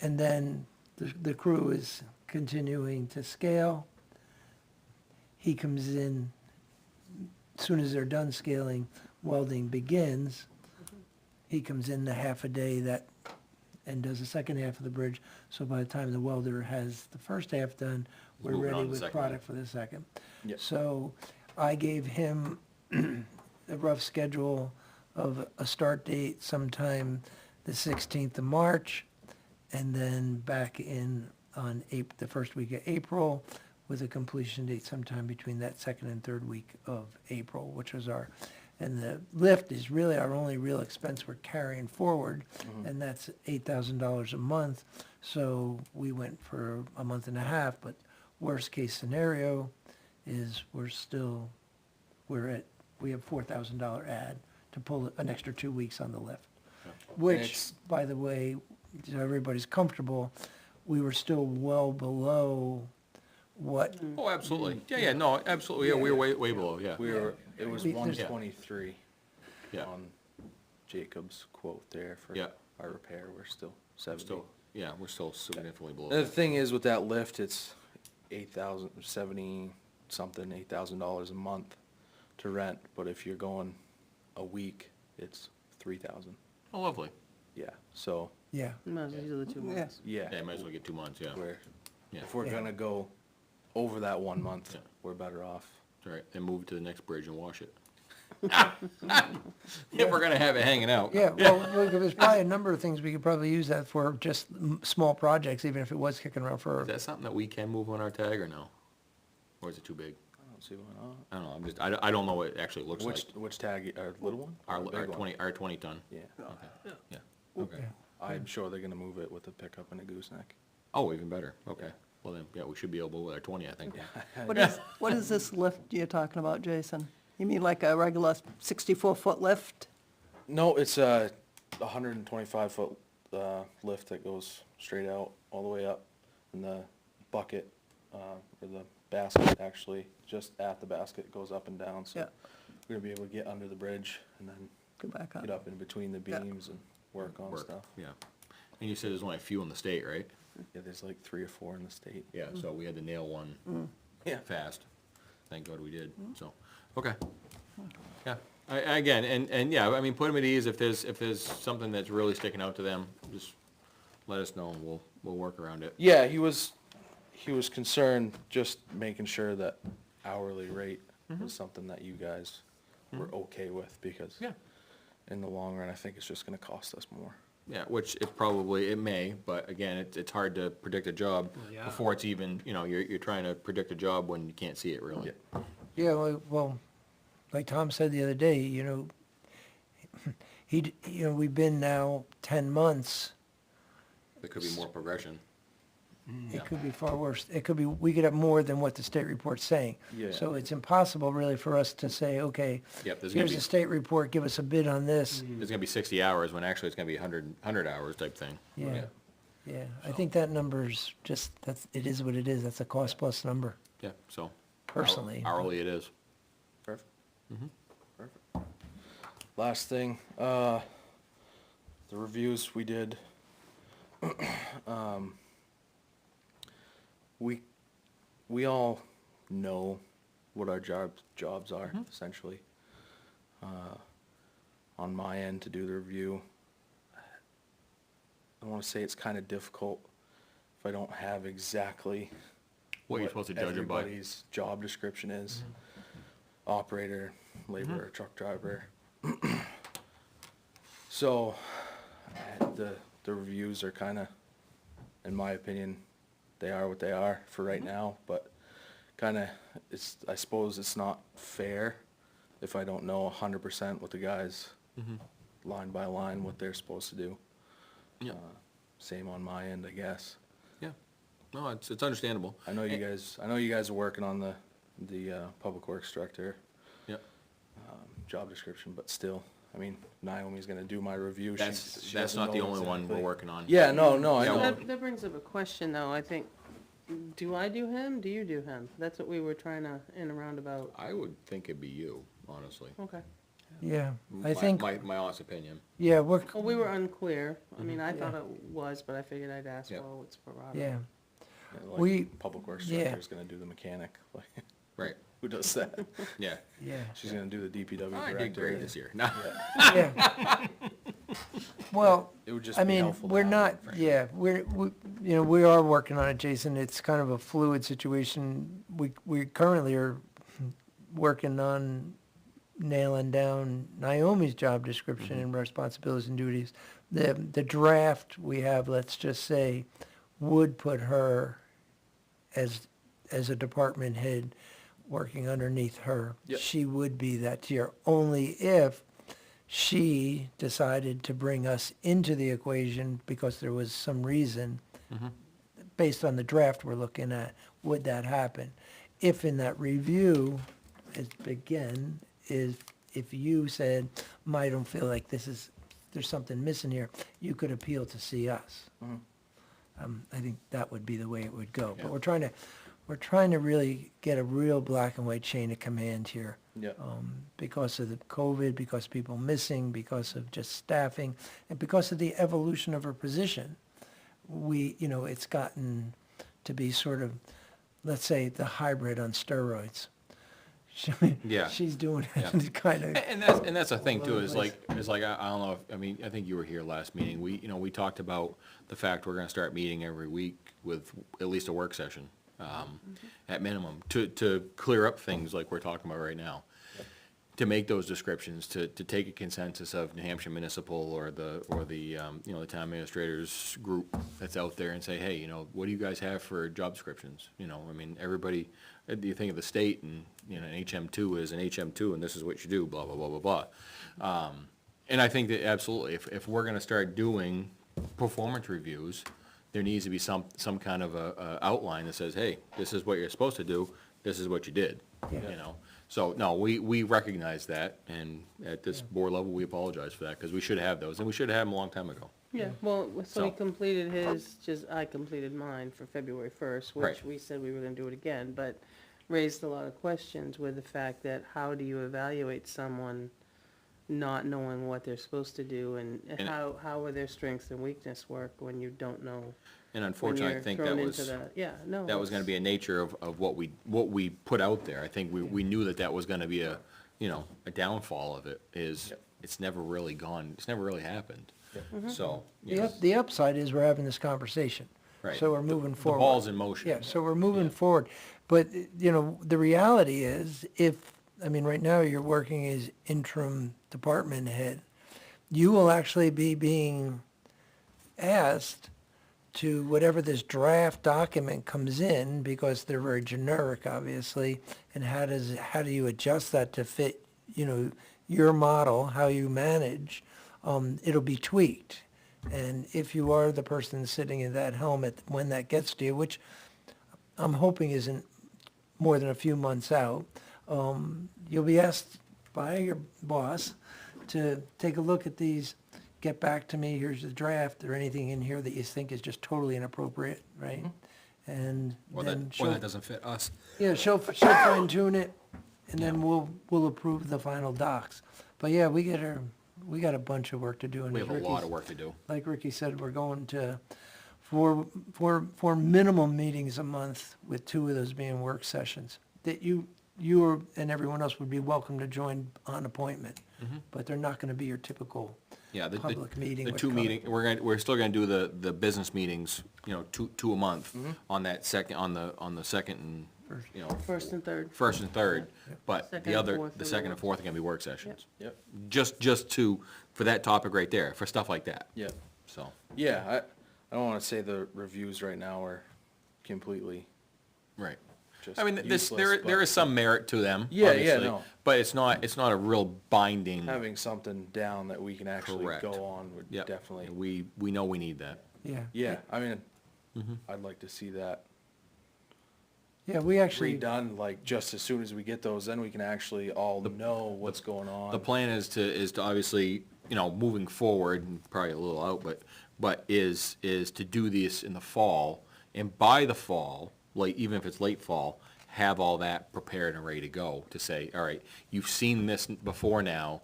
Speaker 4: then the crew is continuing to scale. He comes in, as soon as they're done scaling, welding begins. He comes in the half a day and does the second half of the bridge. So by the time the welder has the first half done, we're
Speaker 7: moving
Speaker 4: ready
Speaker 7: on to
Speaker 4: with
Speaker 7: second.
Speaker 4: product for the second.
Speaker 3: Yep.
Speaker 4: So I gave him a rough schedule of a start date sometime the 16th of March, and then back in on the first week of April, with a completion date sometime between that second and third week of April, which was and the lift is really our only real expense we're carrying forward, and that's $8,000 a month. So we went for a month and a half, but worst case scenario is we have $4,000 add to pull an extra 2 weeks on the lift. Which,
Speaker 3: it's-
Speaker 4: by the way, so everybody's comfortable, we were still well below what,
Speaker 7: Oh, absolutely. Yeah, no, absolutely. Yeah, we were way below, yeah.
Speaker 3: It was
Speaker 4: We- there's-
Speaker 3: 123
Speaker 7: Yeah.
Speaker 3: on Jacob's quote there for
Speaker 7: Yeah.
Speaker 3: our repair. We're still 70.
Speaker 7: Still, yeah, we're still significantly below.
Speaker 3: The thing is with that lift, it's 8,000 dollars a month to rent, but if you're going a week, it's 3,000.
Speaker 7: Oh, lovely.
Speaker 3: Yeah, so,
Speaker 4: yeah.
Speaker 6: Might as well do the 2
Speaker 5: Yeah.
Speaker 6: months.
Speaker 3: yeah,
Speaker 7: Yeah, might as well get 2 months, yeah. Yeah.
Speaker 3: if we're
Speaker 4: Yeah.
Speaker 3: gonna go over that 1 month,
Speaker 7: Yeah.
Speaker 3: we're better off.
Speaker 7: All right, then move to the next bridge and wash it. If we're gonna have it hanging out.
Speaker 4: Yeah, well, look, there's probably a number of things we could probably use that for, just small projects, even if it was kicking around for,
Speaker 7: Is that something that we can move on our tag or no? Or is it too big?
Speaker 3: I don't see why not.
Speaker 7: I don't know, I don't know what it actually looks like.
Speaker 3: Which tag, our little one?
Speaker 7: Our
Speaker 3: Or the big one?
Speaker 7: 20 ton.
Speaker 3: Yeah,
Speaker 7: Okay, yeah, okay.
Speaker 4: yeah.
Speaker 3: I'm sure they're gonna move it with a pickup and a gooseneck.
Speaker 7: Oh, even better, okay. Well then, yeah, we should be able with our 20, I think.
Speaker 5: What is this lift you're talking about, Jason? You mean like a regular 64-foot lift?
Speaker 3: No, it's a 125-foot lift that goes straight out all the way up, and the bucket, or the basket actually, just at the basket goes up and down, so
Speaker 5: Yeah.
Speaker 3: we're gonna be able to get under the bridge and then
Speaker 5: Go back up.
Speaker 3: get up in between the
Speaker 5: Yeah.
Speaker 3: beams and work on stuff.
Speaker 7: Yeah. And you said there's only a few in the state, right?
Speaker 3: Yeah, there's like 3 or 4 in the state.
Speaker 7: Yeah, so we had to nail one
Speaker 3: Yeah.
Speaker 7: fast. Thank God we did, so, okay. Yeah, again, and yeah, I mean, put them at ease, if there's something that's really sticking out to them, just let us know, and we'll work around it.
Speaker 3: Yeah, he was concerned, just making sure that hourly rate was something that you guys were okay with, because
Speaker 7: Yeah.
Speaker 3: in the long run, I think it's just gonna cost us more.
Speaker 7: Yeah, which it may, but again, it's hard to predict a job
Speaker 2: Yeah.
Speaker 7: before it's even, you're trying to predict a job when you can't see it really.
Speaker 4: Yeah, well, like Tom said the other day, we've been now 10 months.
Speaker 7: There could be more progression.
Speaker 4: It could be far worse. We could have more than what the state report's saying.
Speaker 3: Yeah.
Speaker 4: So it's impossible really for us to say, okay,
Speaker 7: Yep, there's gonna
Speaker 4: here's
Speaker 7: be,
Speaker 4: the state report, give us a bid on this.
Speaker 7: there's gonna be 60 hours, when actually it's gonna be 100 hours type thing.
Speaker 4: Yeah, yeah. I think that number's just, it is what it is. That's a cost plus number,
Speaker 7: Yeah, so.
Speaker 4: personally.
Speaker 7: Hourly it is.
Speaker 3: Perfect. Perfect. Last thing, the reviews we did. We all know what our jobs are, essentially. On my end, to do the review, I wanna say it's kinda difficult if I don't have exactly
Speaker 7: What you're supposed to judge them by.
Speaker 3: everybody's job description is. Operator, laborer, truck driver. So, the reviews are kinda, in my opinion, they are what they are for right now, but kinda, I suppose it's not fair if I don't know 100% what the guys, line by line, what they're supposed to do.
Speaker 7: Yeah.
Speaker 3: Same on my end, I guess.
Speaker 7: Yeah, no, it's understandable.
Speaker 3: I know you guys are working on the public works director
Speaker 7: Yeah,
Speaker 3: job description, but still, I mean, Naomi's gonna do my review.
Speaker 7: that's
Speaker 3: She doesn't
Speaker 7: not the
Speaker 3: know
Speaker 7: only one we're
Speaker 3: exactly.
Speaker 7: working on.
Speaker 3: Yeah, no, I
Speaker 7: Yeah,
Speaker 3: know.
Speaker 6: That brings up a question, though, I think. Do I do him? Do you do him? That's what we were trying to, in a roundabout.
Speaker 7: I would think it'd be you, honestly.
Speaker 6: Okay.
Speaker 4: Yeah, I think,
Speaker 7: My honest opinion.
Speaker 4: yeah,
Speaker 6: Well, we were unclear. I mean, I thought
Speaker 4: Yeah.
Speaker 6: it was, but I figured I'd ask,
Speaker 7: Yeah.
Speaker 6: well, what's prerogative?
Speaker 4: yeah.
Speaker 3: Yeah, like,
Speaker 4: We-
Speaker 3: public works
Speaker 4: yeah.
Speaker 3: director's gonna do the mechanic, like,
Speaker 7: Right,
Speaker 3: who does that?
Speaker 7: yeah.
Speaker 4: Yeah,
Speaker 3: She's gonna do the DPW
Speaker 7: I
Speaker 3: director.
Speaker 7: did great this year. No,
Speaker 4: yeah. Well,
Speaker 3: It would just
Speaker 4: I
Speaker 3: be
Speaker 4: mean,
Speaker 3: helpful to
Speaker 4: we're
Speaker 3: have
Speaker 4: not,
Speaker 3: that.
Speaker 4: yeah, you know, we are working on it, Jason. It's kind of a fluid situation. We currently are working on nailing down Naomi's job description and responsibilities and duties. The draft we have, let's just say, would put her as a department head working underneath her.
Speaker 3: Yep.
Speaker 4: She would be that tier, only if she decided to bring us into the equation because there was some reason, based on the draft we're looking at, would that happen? If in that review, again, if you said, I don't feel like there's something missing here, you could appeal to see us. I think that would be the way it would go.
Speaker 7: Yeah.
Speaker 4: But we're trying to really get a real black and white chain of command here.
Speaker 3: Yep.
Speaker 4: Because of the COVID, because people missing, because of just staffing, and because of the evolution of her position. It's gotten to be sort of, let's say, the hybrid on steroids.
Speaker 7: Yeah.
Speaker 4: She's doing
Speaker 7: Yeah.
Speaker 4: it kind of.
Speaker 7: And that's the thing too,
Speaker 4: over the
Speaker 7: is like, I don't know, I think you were here last meeting, we talked about the fact we're gonna start meeting every week with at least a work session, at minimum, to clear up things like we're talking about right now. To make those descriptions, to take a consensus of New Hampshire Municipal or the the town administrators group that's out there and say, hey, what do you guys have for job descriptions? Everybody, you think of the state and, an HM2 is an HM2 and this is what you do, blah, blah, blah, blah, blah. And I think that absolutely, if we're gonna start doing performance reviews, there needs to be some kind of a outline that says, hey, this is what you're supposed to do, this is what you did, So, no, we recognize that, and at this board level, we apologize for that, because we should have those, and we should have had them a long time ago.
Speaker 6: Yeah, well, so he
Speaker 7: So-
Speaker 6: completed his, I completed mine for February 1st, which
Speaker 7: Right.
Speaker 6: we said we were gonna do it again, but raised a lot of questions with the fact that how do you evaluate someone not knowing what they're supposed to do, and
Speaker 7: And-
Speaker 6: how are their strengths and weakness work when you don't know?
Speaker 7: And
Speaker 6: when
Speaker 7: unfortunately, I
Speaker 6: you're
Speaker 7: think
Speaker 6: thrown
Speaker 7: that
Speaker 6: into
Speaker 7: was,
Speaker 6: the- Yeah, no.
Speaker 7: that was gonna
Speaker 6: it's-
Speaker 7: be a nature of what we put out there. I think we knew that was gonna be a downfall of it, is
Speaker 3: Yep.
Speaker 7: it's never really happened.
Speaker 6: Mm-hmm.
Speaker 7: So,
Speaker 4: The upside is we're having this conversation.
Speaker 7: Right.
Speaker 4: So we're moving
Speaker 7: the
Speaker 4: forward.
Speaker 7: ball's in motion.
Speaker 4: Yeah, so we're moving forward. But, the reality is, right now you're working as interim department head, you will actually be being asked to, whatever this draft document comes in, because they're very generic, obviously, and how do you adjust that to fit, your model, how you manage, it'll be tweaked. And if you are the person sitting in that helmet when that gets to you, which I'm hoping isn't more than a few months out, you'll be asked by your boss to take a look at these, get back to me, here's the draft, or anything in here that you think is just totally inappropriate, right? And
Speaker 7: Or
Speaker 4: then
Speaker 7: that
Speaker 4: she'll,
Speaker 7: doesn't fit us.
Speaker 4: yeah, she'll fine tune it, and then we'll approve the final docs. But yeah, we got a bunch of work to do. And
Speaker 7: We
Speaker 4: as
Speaker 7: have a lot
Speaker 4: Ricky's-
Speaker 7: of work to do.
Speaker 4: Like Ricky said, we're going to four minimum meetings a month, with 2 of those being work sessions. That you and everyone else would be welcome to join on appointment, but they're not gonna be your typical
Speaker 7: Yeah,
Speaker 4: public meeting.
Speaker 7: the
Speaker 4: with
Speaker 7: two
Speaker 4: comment.
Speaker 7: meeting, we're still gonna do the business meetings, two a month on that second, on the second and,
Speaker 6: First and third.
Speaker 7: first and third, but
Speaker 6: Second
Speaker 7: the
Speaker 6: and
Speaker 7: other,
Speaker 6: fourth
Speaker 7: the
Speaker 6: are
Speaker 7: second and
Speaker 6: work
Speaker 7: fourth are gonna be work sessions.
Speaker 3: Yep.
Speaker 7: Just for that topic right there, for stuff like that,
Speaker 3: Yep.
Speaker 7: so.
Speaker 3: Yeah, I don't wanna say the reviews right now are completely
Speaker 7: Right.
Speaker 3: just
Speaker 7: I mean,
Speaker 3: useless,
Speaker 7: there
Speaker 3: but
Speaker 7: is some merit to them,
Speaker 3: Yeah, yeah,
Speaker 7: obviously,
Speaker 3: no.
Speaker 7: but it's not a real binding.
Speaker 3: having something down that we can actually
Speaker 7: Correct.
Speaker 3: go on would
Speaker 7: Yep.
Speaker 3: definitely,
Speaker 7: And we know we need that.
Speaker 4: Yeah.
Speaker 3: yeah, I mean, I'd like to see that
Speaker 4: Yeah, we actually,
Speaker 3: redone, like, just as soon as we get those, then we can actually all know what's going on.
Speaker 7: The plan is to obviously, moving forward, and probably a little out, but is to do this in the fall, and by the fall, even if it's late fall, have all that prepared and ready to go, to say, all right, you've seen this before now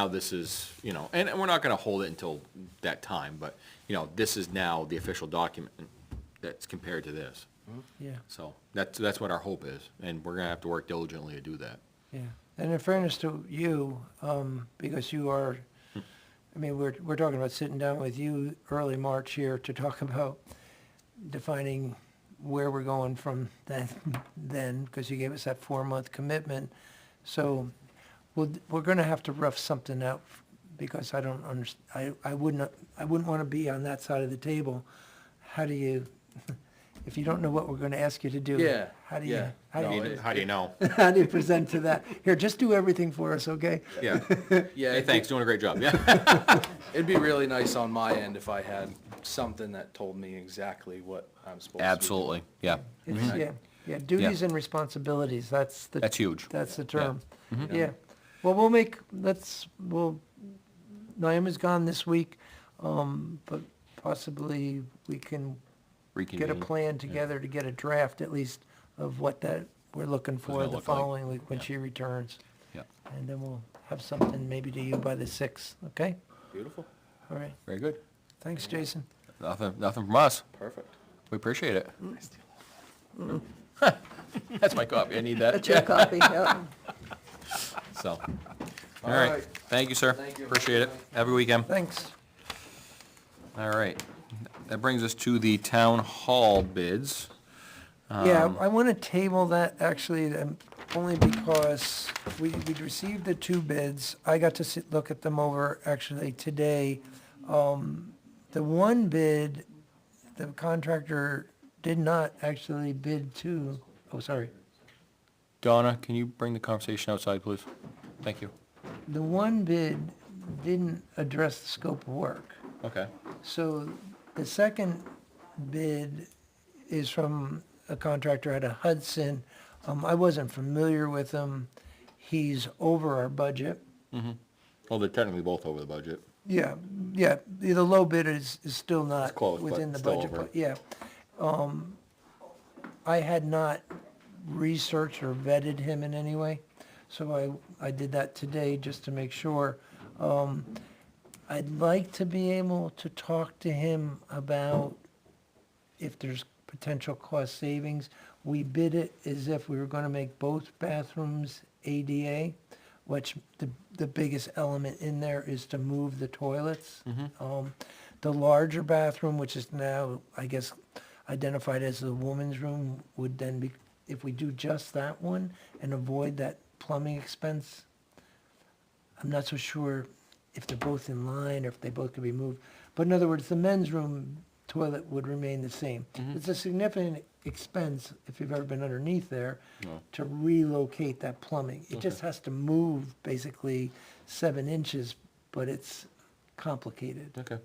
Speaker 7: this is, and we're not gonna hold it until that time, but, this is now the official document that's compared to this.
Speaker 4: yeah,
Speaker 7: So, that's what our hope is, and we're gonna have to work diligently to do that.
Speaker 4: yeah. And in fairness to you, because you are, we're talking about sitting down with you early March here to talk about defining where we're going from then, because you gave us that 4-month commitment. So we're gonna have to rough something out, because I don't I wouldn't want to be on that side of the table. How do you, if you don't know what we're gonna ask you to do?
Speaker 3: Yeah,
Speaker 4: How do you,
Speaker 3: yeah.
Speaker 4: how do
Speaker 3: No,
Speaker 4: you,
Speaker 3: it-
Speaker 7: How do you know?
Speaker 4: how do you present to that? Here, just do everything for us, okay?
Speaker 7: Yeah.
Speaker 3: Yeah,
Speaker 7: Hey, thanks, doing a great job, yeah.
Speaker 3: it'd be really nice on my end if I had something that told me exactly what I'm supposed to be doing.
Speaker 7: Absolutely, yeah.
Speaker 4: It's, yeah, duties and responsibilities, that's the.
Speaker 7: That's huge.
Speaker 4: That's the term. Yeah. Well, Naomi's gone this week, but possibly we can get a
Speaker 7: Reconvene.
Speaker 4: plan together to get a draft at least of what that we're looking for
Speaker 7: gonna
Speaker 4: the
Speaker 7: look like.
Speaker 4: following week when
Speaker 7: Yeah.
Speaker 4: she returns.
Speaker 7: Yeah,
Speaker 4: And then we'll have something maybe to you by the 6th, okay?
Speaker 3: Beautiful,
Speaker 4: All right.
Speaker 7: very good.
Speaker 4: Thanks, Jason.
Speaker 7: Nothing from us.
Speaker 3: perfect.
Speaker 7: We appreciate it. That's my copy, I need that.
Speaker 5: That's your copy, yeah.
Speaker 7: So, all
Speaker 3: All
Speaker 7: right,
Speaker 3: right.
Speaker 7: thank you, sir.
Speaker 3: Thank you.
Speaker 7: Appreciate it. Have a good weekend.
Speaker 4: Thanks.
Speaker 7: All right, that brings us to the town hall bids.
Speaker 4: Yeah, I want to table that actually, only because we'd received the 2 bids. I got to look at them over actually today. The one bid, the contractor did not actually bid to, oh, sorry.
Speaker 7: Donna, can you bring the conversation outside, please? Thank you.
Speaker 4: The one bid didn't address the scope of work.
Speaker 7: Okay.
Speaker 4: So the second bid is from a contractor out of Hudson. I wasn't familiar with him. He's over our budget.
Speaker 7: Well, they're technically both over the budget.
Speaker 4: Yeah, the low bid is still not
Speaker 7: It's close, but
Speaker 4: within the
Speaker 7: still
Speaker 4: budget,
Speaker 7: over.
Speaker 4: but yeah. I had not researched or vetted him in any way, so I did that today just to make sure. I'd like to be able to talk to him about if there's potential cost savings. We bid it as if we were gonna make both bathrooms ADA, which the biggest element in there is to move the toilets. The larger bathroom, which is now, I guess, identified as the woman's room, would then be, if we do just that one and avoid that plumbing expense, I'm not so sure if they're both in line or if they both could be moved. But in other words, the men's room toilet would remain the same. It's a significant expense, if you've ever been underneath there,
Speaker 7: No.
Speaker 4: to relocate that plumbing. It just
Speaker 7: Okay.
Speaker 4: has to move basically 7 inches, but it's complicated.
Speaker 7: Okay.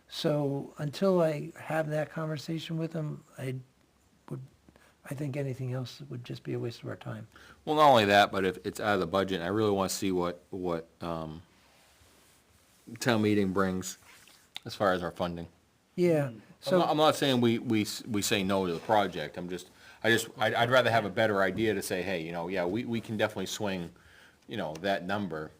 Speaker 4: So until I have that conversation with him, I think anything else would just be a waste of our time.
Speaker 7: Well, not only that, but if it's out of the budget, I really want to see what town meeting brings as far as our funding.
Speaker 4: Yeah, so.
Speaker 7: I'm not saying we say no to the project, I'd rather have a better idea to say, hey, yeah, we can definitely swing, that number,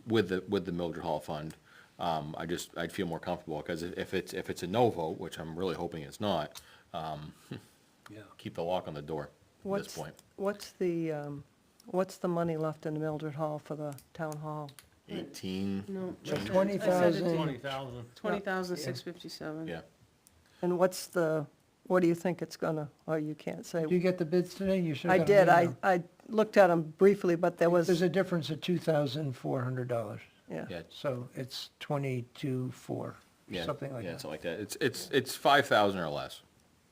Speaker 7: with the Mildred Hall Fund. I'd feel more comfortable, because if it's a no vote, which I'm really hoping it's not, keep the lock on the door at this point.
Speaker 5: What's the money left in the Mildred Hall for the town hall?
Speaker 7: 18,
Speaker 6: No.
Speaker 4: So
Speaker 6: I said
Speaker 4: 20,000.
Speaker 2: 20,000.
Speaker 6: 20,657.
Speaker 7: yeah.
Speaker 5: And what do you think it's gonna, or you can't say?
Speaker 4: Did you get the bids today? You should
Speaker 5: I
Speaker 4: have got an
Speaker 5: did,
Speaker 4: email.
Speaker 5: I looked at them briefly, but there was,
Speaker 4: There's a difference of $2,400,
Speaker 5: yeah.
Speaker 7: Yeah,
Speaker 4: so it's 22,400,
Speaker 7: yeah,
Speaker 4: something like
Speaker 7: yeah,
Speaker 4: that.
Speaker 7: something like that. It's 5,000 or less.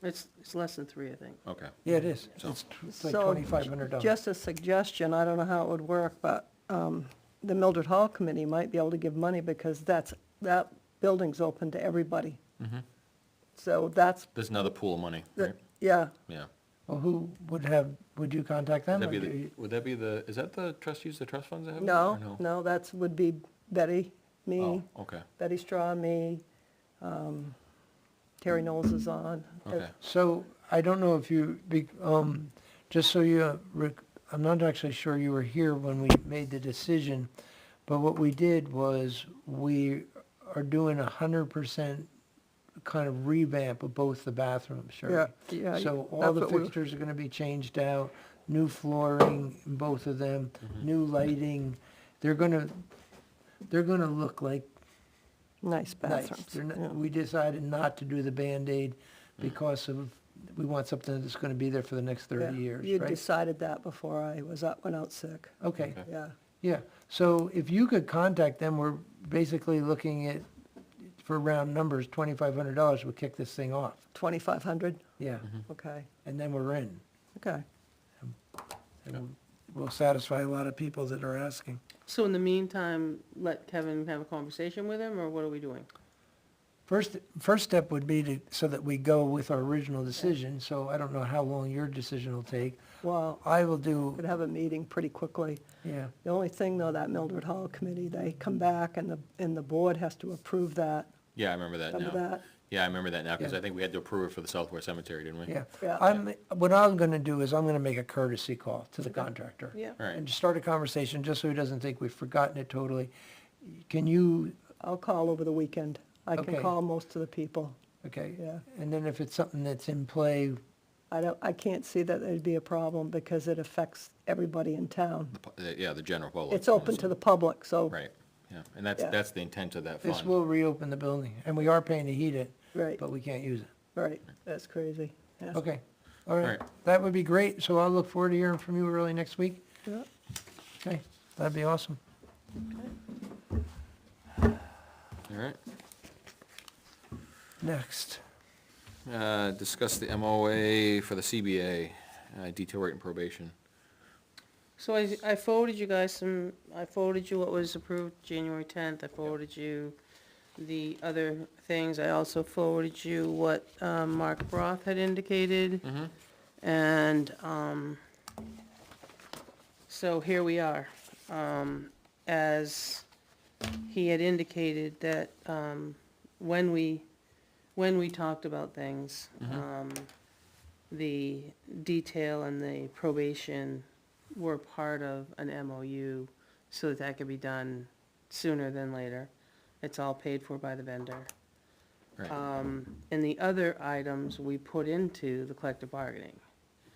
Speaker 6: It's less than 3, I think.
Speaker 7: Okay.
Speaker 4: Yeah, it is.
Speaker 7: So-
Speaker 4: It's like
Speaker 5: So,
Speaker 4: $2,500.
Speaker 5: just a suggestion, I don't know how it would work, but the Mildred Hall Committee might be able to give money, because that building's open to everybody. So that's,
Speaker 7: There's another pool of money, right?
Speaker 5: yeah,
Speaker 7: Yeah.
Speaker 4: Well, would you contact them?
Speaker 7: Would
Speaker 4: or do you-
Speaker 7: is that the trustees, the trust funds that have it?
Speaker 5: no,
Speaker 7: Or
Speaker 5: no, would be Betty, me,
Speaker 7: Oh, okay,
Speaker 5: Betty Straw, me, Terry Knowles is on.
Speaker 7: okay.
Speaker 4: So, I don't know if just so you, I'm not actually sure you were here when we made the decision, but what we did was, we are doing 100% kind of revamp of both the bathrooms,
Speaker 5: Yeah,
Speaker 4: sure.
Speaker 5: yeah.
Speaker 4: So all
Speaker 5: that's
Speaker 4: the
Speaker 5: what we-
Speaker 4: fixtures are gonna be changed out, new flooring in both of them, new lighting. They're gonna look like
Speaker 5: Nice
Speaker 4: nice.
Speaker 5: bathrooms.
Speaker 4: They're not-
Speaker 5: yeah.
Speaker 4: We decided not to do the Band-Aid because of, we want something that's gonna be there for the next
Speaker 5: Yeah,
Speaker 4: 30 years,
Speaker 5: You
Speaker 4: right?
Speaker 5: decided that before I went out sick,
Speaker 4: Okay,
Speaker 7: Okay.
Speaker 5: yeah.
Speaker 4: yeah, so if you could contact them, we're basically looking at, for round numbers, $2,500 would kick this thing off.
Speaker 5: 2,500,
Speaker 4: Yeah,
Speaker 5: okay,
Speaker 4: and then we're in.
Speaker 5: okay.
Speaker 4: And we'll satisfy a lot of people that are asking.
Speaker 6: So in the meantime, let Kevin have a conversation with him, or what are we doing?
Speaker 4: First step would be to, so that we go with our original decision, so I don't know how long your decision will take.
Speaker 5: Well,
Speaker 4: I will do,
Speaker 5: could have a meeting pretty quickly.
Speaker 4: yeah,
Speaker 5: The only thing, though, that Mildred Hall Committee, they come back and the board has to approve that.
Speaker 7: Yeah, I remember that now.
Speaker 5: Remember that?
Speaker 7: Yeah, I remember that now, because
Speaker 4: Yeah.
Speaker 7: I think we had to approve it for the Southwest Cemetery, didn't we?
Speaker 4: yeah.
Speaker 5: Yeah.
Speaker 4: What I'm gonna do is I'm gonna make a courtesy call to the contractor.
Speaker 6: Yeah.
Speaker 7: All right.
Speaker 4: And just start a conversation, just so he doesn't think we've forgotten it totally. Can you,
Speaker 5: I'll call over the weekend. I can
Speaker 4: Okay.
Speaker 5: call most of the people,
Speaker 4: okay,
Speaker 5: yeah.
Speaker 4: and then if it's something that's in play,
Speaker 5: I can't see that there'd be a problem because it affects everybody in town.
Speaker 7: Yeah, the general public.
Speaker 5: It's open to the public, so,
Speaker 7: Right, yeah, and that's,
Speaker 5: Yeah.
Speaker 7: that's the intent of that
Speaker 4: this
Speaker 7: fund.
Speaker 4: will reopen the building, and we are paying to heat it,
Speaker 5: right,
Speaker 4: but we can't use it.
Speaker 5: right, that's crazy, yeah.
Speaker 4: Okay, all right,
Speaker 7: Alright.
Speaker 4: that would be great, so I'll look forward to hearing from you early next week.
Speaker 5: Yeah.
Speaker 4: Okay, that'd be awesome.
Speaker 7: All right.
Speaker 4: Next,
Speaker 7: Discuss the MOA for the CBA, detail rate and probation.
Speaker 6: So I forwarded you guys I forwarded you what was approved January 10th, I forwarded you the other things, I also forwarded you what, Mark Broth had indicated.
Speaker 7: Mm-hmm.
Speaker 6: And, so here we are. As he had indicated that, when we talked about things, the detail and the probation were part of an MOU so that that could be done sooner than later. It's all paid for by the vendor.
Speaker 7: Right,
Speaker 6: And the other items we put into the collective bargaining,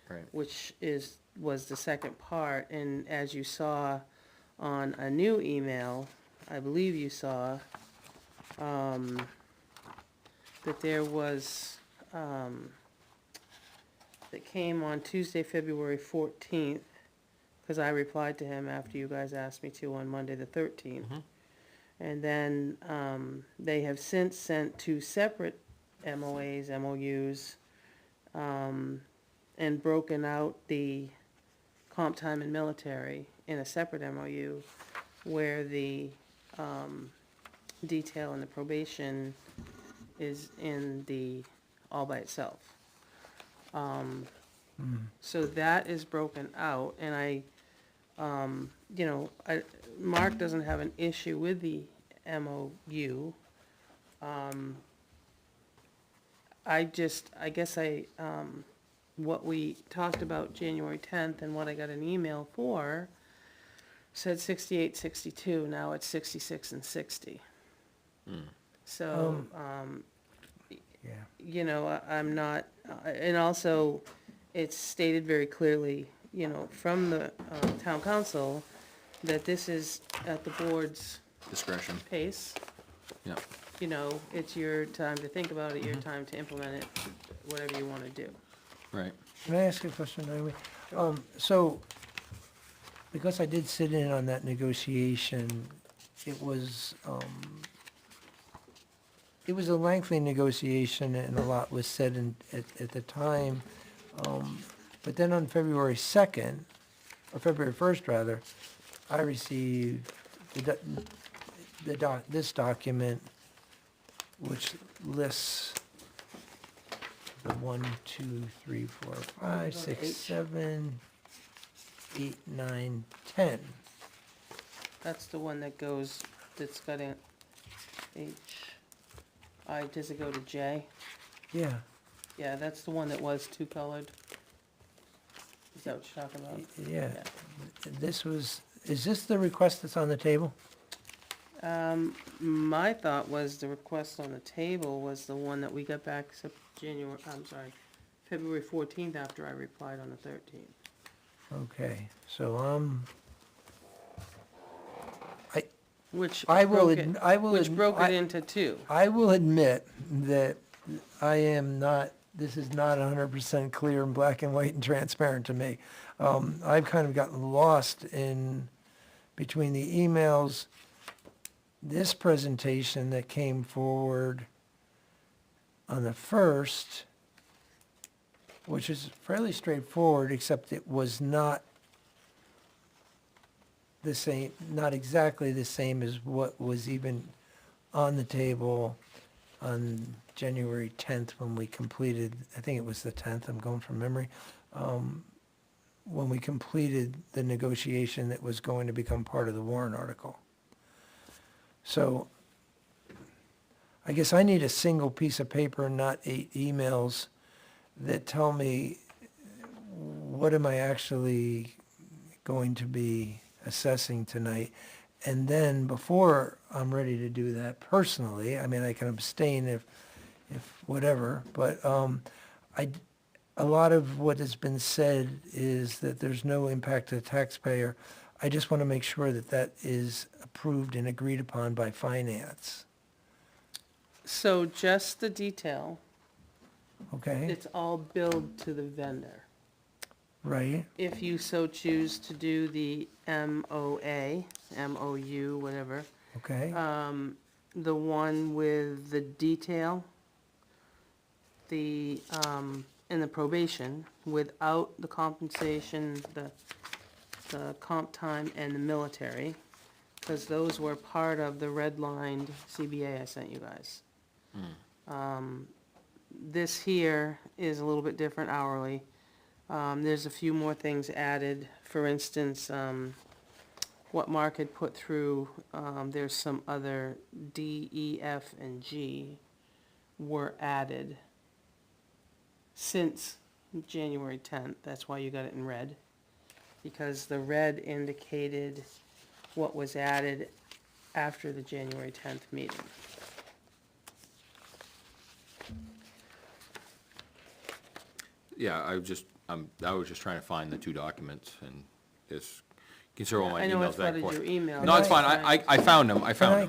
Speaker 7: right.
Speaker 6: which was the second part, and as you saw on a new email, I believe you saw, that there was, that came on Tuesday, February 14th, because I replied to him after you guys asked me to on Monday the 13th.
Speaker 7: Mhm.
Speaker 6: And then, they have since sent two separate MOAs, MOUs, and broken out the comp time and military in a separate MOU, where the, detail and the probation is in the, all by itself. So that is broken out, and Mark doesn't have an issue with the MOU. What we talked about January 10th and what I got an email for said 68, 62, now it's 66 and 60. So,
Speaker 4: yeah,
Speaker 6: I'm not, and also, it's stated very clearly, from the town council, that this is at the board's
Speaker 7: Discretion,
Speaker 6: pace.
Speaker 7: yeah.
Speaker 6: It's your time to think about it, your time to implement it, whatever you wanna do.
Speaker 7: Right,
Speaker 4: can I ask you a question, Naomi? So, because I did sit in on that negotiation, it was a lengthy negotiation and a lot was said at the time. But then on February 2nd, or February 1st rather, I received this document, which lists the 1, 2, 3, 4, 5, 6, 7, 8, 9, 10.
Speaker 6: That's the one that goes, that's got an H, does it go to J?
Speaker 4: Yeah,
Speaker 6: Yeah, that's the one that was two-colored. Is that what you're talking about?
Speaker 4: yeah. Is this the request that's on the table?
Speaker 6: My thought was the request on the table was the one that we got back February 14th after I replied on the 13th.
Speaker 4: Okay, so
Speaker 6: Which
Speaker 4: I will,
Speaker 6: broke it,
Speaker 4: adm- I will,
Speaker 6: which
Speaker 4: adm-
Speaker 6: broke it
Speaker 4: I-
Speaker 6: into two.
Speaker 4: I will admit that I am not this is not 100% clear and black and white and transparent to me. I've kind of gotten lost in between the emails, this presentation that came forward on the 1st, which is fairly straightforward, except it was not the same, not exactly the same as what was even on the table on January 10th when we completed, I think it was the 10th, I'm going from memory, when we completed the negotiation that was going to become part of the warrant article. So I guess I need a single piece of paper, not 8 emails that tell me what am I actually going to be assessing tonight. And then before I'm ready to do that personally, I mean, I can abstain if whatever, but a lot of what has been said is that there's no impact to the taxpayer. I just want to make sure that that is approved and agreed upon by finance,
Speaker 6: So just the detail,
Speaker 4: okay?
Speaker 6: it's all billed to the vendor.
Speaker 4: Right,
Speaker 6: If you so choose to do the MOA, MOU, whatever,
Speaker 4: okay,
Speaker 6: the one with the detail, the, and the probation, without the compensation, the comp time and the military, because those were part of the redlined CBA I sent you guys. This here is a little bit different hourly. There's a few more things added. For instance, what Mark had put through, there's some other D, E, F, and G were added since January 10th. That's why you got it in red. Because the red indicated what was added after the January 10th meeting.
Speaker 7: Yeah, I was just trying to find the two documents and just consider all my
Speaker 6: I know I
Speaker 7: emails back and
Speaker 6: flooded
Speaker 7: forth.
Speaker 6: your email.
Speaker 7: No, it's fine, I found them,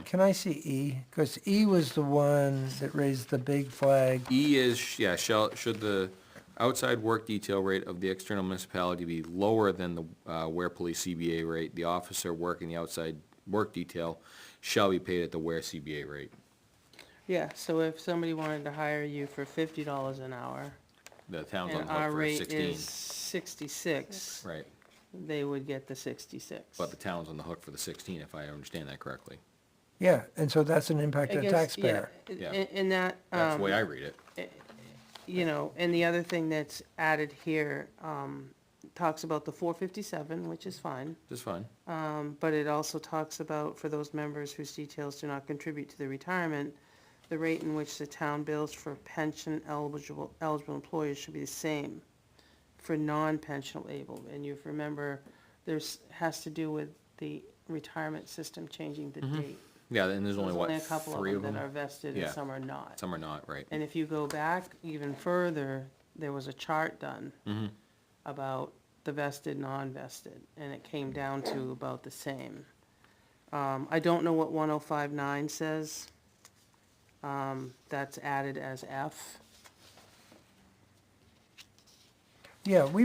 Speaker 4: can I see E? Because E was the one that raised the big flag.
Speaker 7: E is, yeah, should the outside work detail rate of the external municipality be lower than the Ware Police CBA rate, the officer working the outside work detail shall be paid at the Ware CBA rate.
Speaker 6: Yeah, so if somebody wanted to hire you for $50 an hour,
Speaker 7: The town's on
Speaker 6: and
Speaker 7: the hook
Speaker 6: our
Speaker 7: for
Speaker 6: rate
Speaker 7: 16.
Speaker 6: is 66,
Speaker 7: Right,
Speaker 6: they would get the 66.
Speaker 7: but the town's on the hook for the 16, if I understand that correctly.
Speaker 4: Yeah, and so that's an impact to the taxpayer.
Speaker 7: Yeah.
Speaker 6: In that,
Speaker 7: That's the way I read it.
Speaker 6: you know, and the other thing that's added here, talks about the 457, which is fine.
Speaker 7: Just fine.
Speaker 6: But it also talks about, for those members whose details do not contribute to the retirement, the rate in which the town bills for pension eligible employees should be the same for non-pensionable able. And you remember, has to do with the retirement system changing the date.
Speaker 7: Yeah, and there's only, what,
Speaker 6: a couple of
Speaker 7: 3 of
Speaker 6: them
Speaker 7: them?
Speaker 6: that are vested
Speaker 7: Yeah.
Speaker 6: and some are not.
Speaker 7: Some are not, right.
Speaker 6: And if you go back even further, there was a chart done
Speaker 7: Mm-hmm.
Speaker 6: about the vested, non-vested, and it came down to about the same. I don't know what 1059 says. That's added as F.
Speaker 4: Yeah, we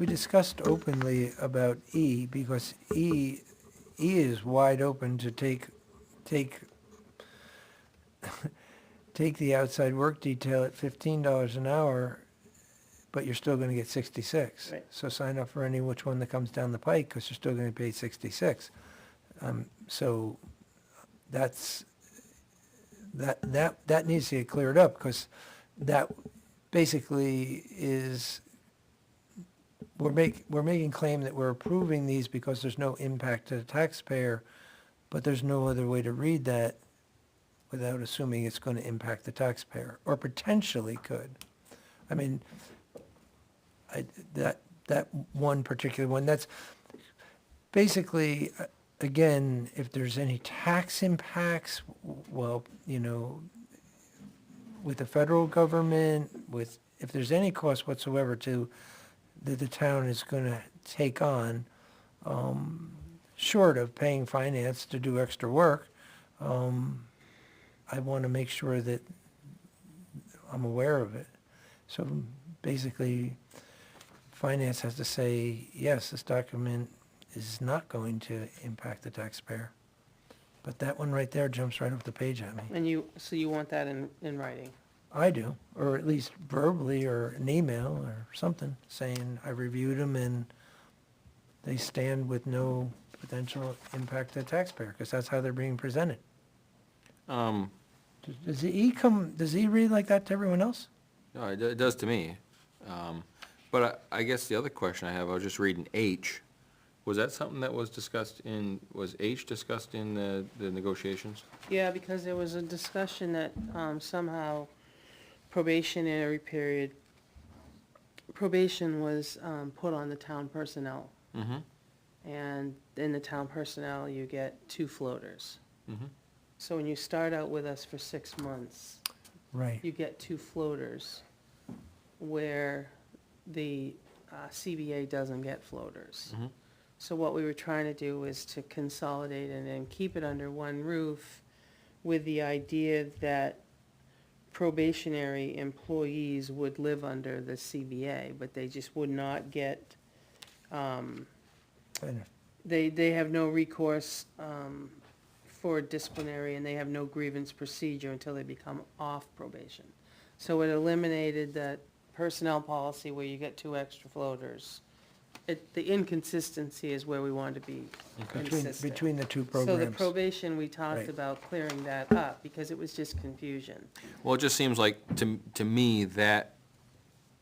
Speaker 4: discussed openly about E, because E is wide open to take the outside work detail at $15 an hour, but you're still gonna get 66.
Speaker 6: Right.
Speaker 4: So sign up for any which one that comes down the pike, because you're still gonna pay 66. So that needs to get cleared up, because that basically is, we're making claim that we're approving these because there's no impact to the taxpayer, but there's no other way to read that without assuming it's going to impact the taxpayer, or potentially could. I mean, that one particular one, that's basically, again, if there's any tax impacts, well, you know, with the federal government, if there's any cost whatsoever that the town is going to take on, short of paying finance to do extra work, I want to make sure that I'm aware of it. So basically, finance has to say, yes, this document is not going to impact the taxpayer. But that one right there jumps right off the page at me.
Speaker 6: And so you want that in writing?
Speaker 4: I do, or at least verbally, or an email, or something, saying I reviewed them and they stand with no potential impact to the taxpayer, because that's how they're being presented. Does he read like that to everyone else?
Speaker 7: No, it does to me. But I guess the other question I have, I was just reading H. Was that something that was was H discussed in the negotiations?
Speaker 6: Yeah, because there was a discussion that somehow probation was put on the town personnel.
Speaker 7: Mm-hmm.
Speaker 6: And in the town personnel, you get 2 floaters.
Speaker 7: Mm-hmm.
Speaker 6: So when you start out with us for 6 months,
Speaker 4: Right.
Speaker 6: you get 2 floaters, where the CBA doesn't get floaters.
Speaker 7: Mm-hmm.
Speaker 6: So what we were trying to do was to consolidate and then keep it under one roof, with the idea that probationary employees would live under the CBA, but they just would not get, they have no recourse for disciplinary, and they have no grievance procedure until they become off probation. So it eliminated that personnel policy where you get 2 extra floaters. The inconsistency is where we want to be consistent.
Speaker 4: Between the two
Speaker 6: So the
Speaker 4: programs.
Speaker 6: probation, we talked
Speaker 4: Right.
Speaker 6: about clearing that up, because it was just confusion.
Speaker 7: Well, it just seems like, to me, that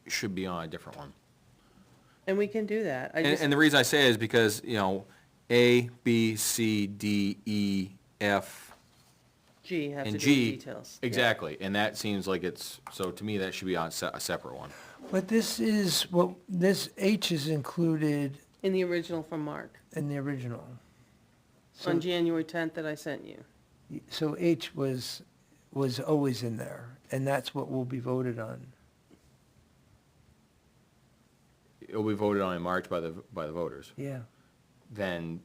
Speaker 7: should be on a different one.
Speaker 6: And we can do that.
Speaker 7: And the reason I say it is because, A, B, C, D, E, F,
Speaker 6: G have to
Speaker 7: and
Speaker 6: do
Speaker 7: G.
Speaker 6: with details. Yeah.
Speaker 7: Exactly, and that seems like so to me, that should be on a separate one.
Speaker 4: But this H is included
Speaker 6: In the original from Mark,
Speaker 4: in the original.
Speaker 6: on January 10th that I sent you.
Speaker 4: So H was always in there, and that's what will be voted on.
Speaker 7: It'll be voted on in March by the voters.
Speaker 4: Yeah.
Speaker 7: Then,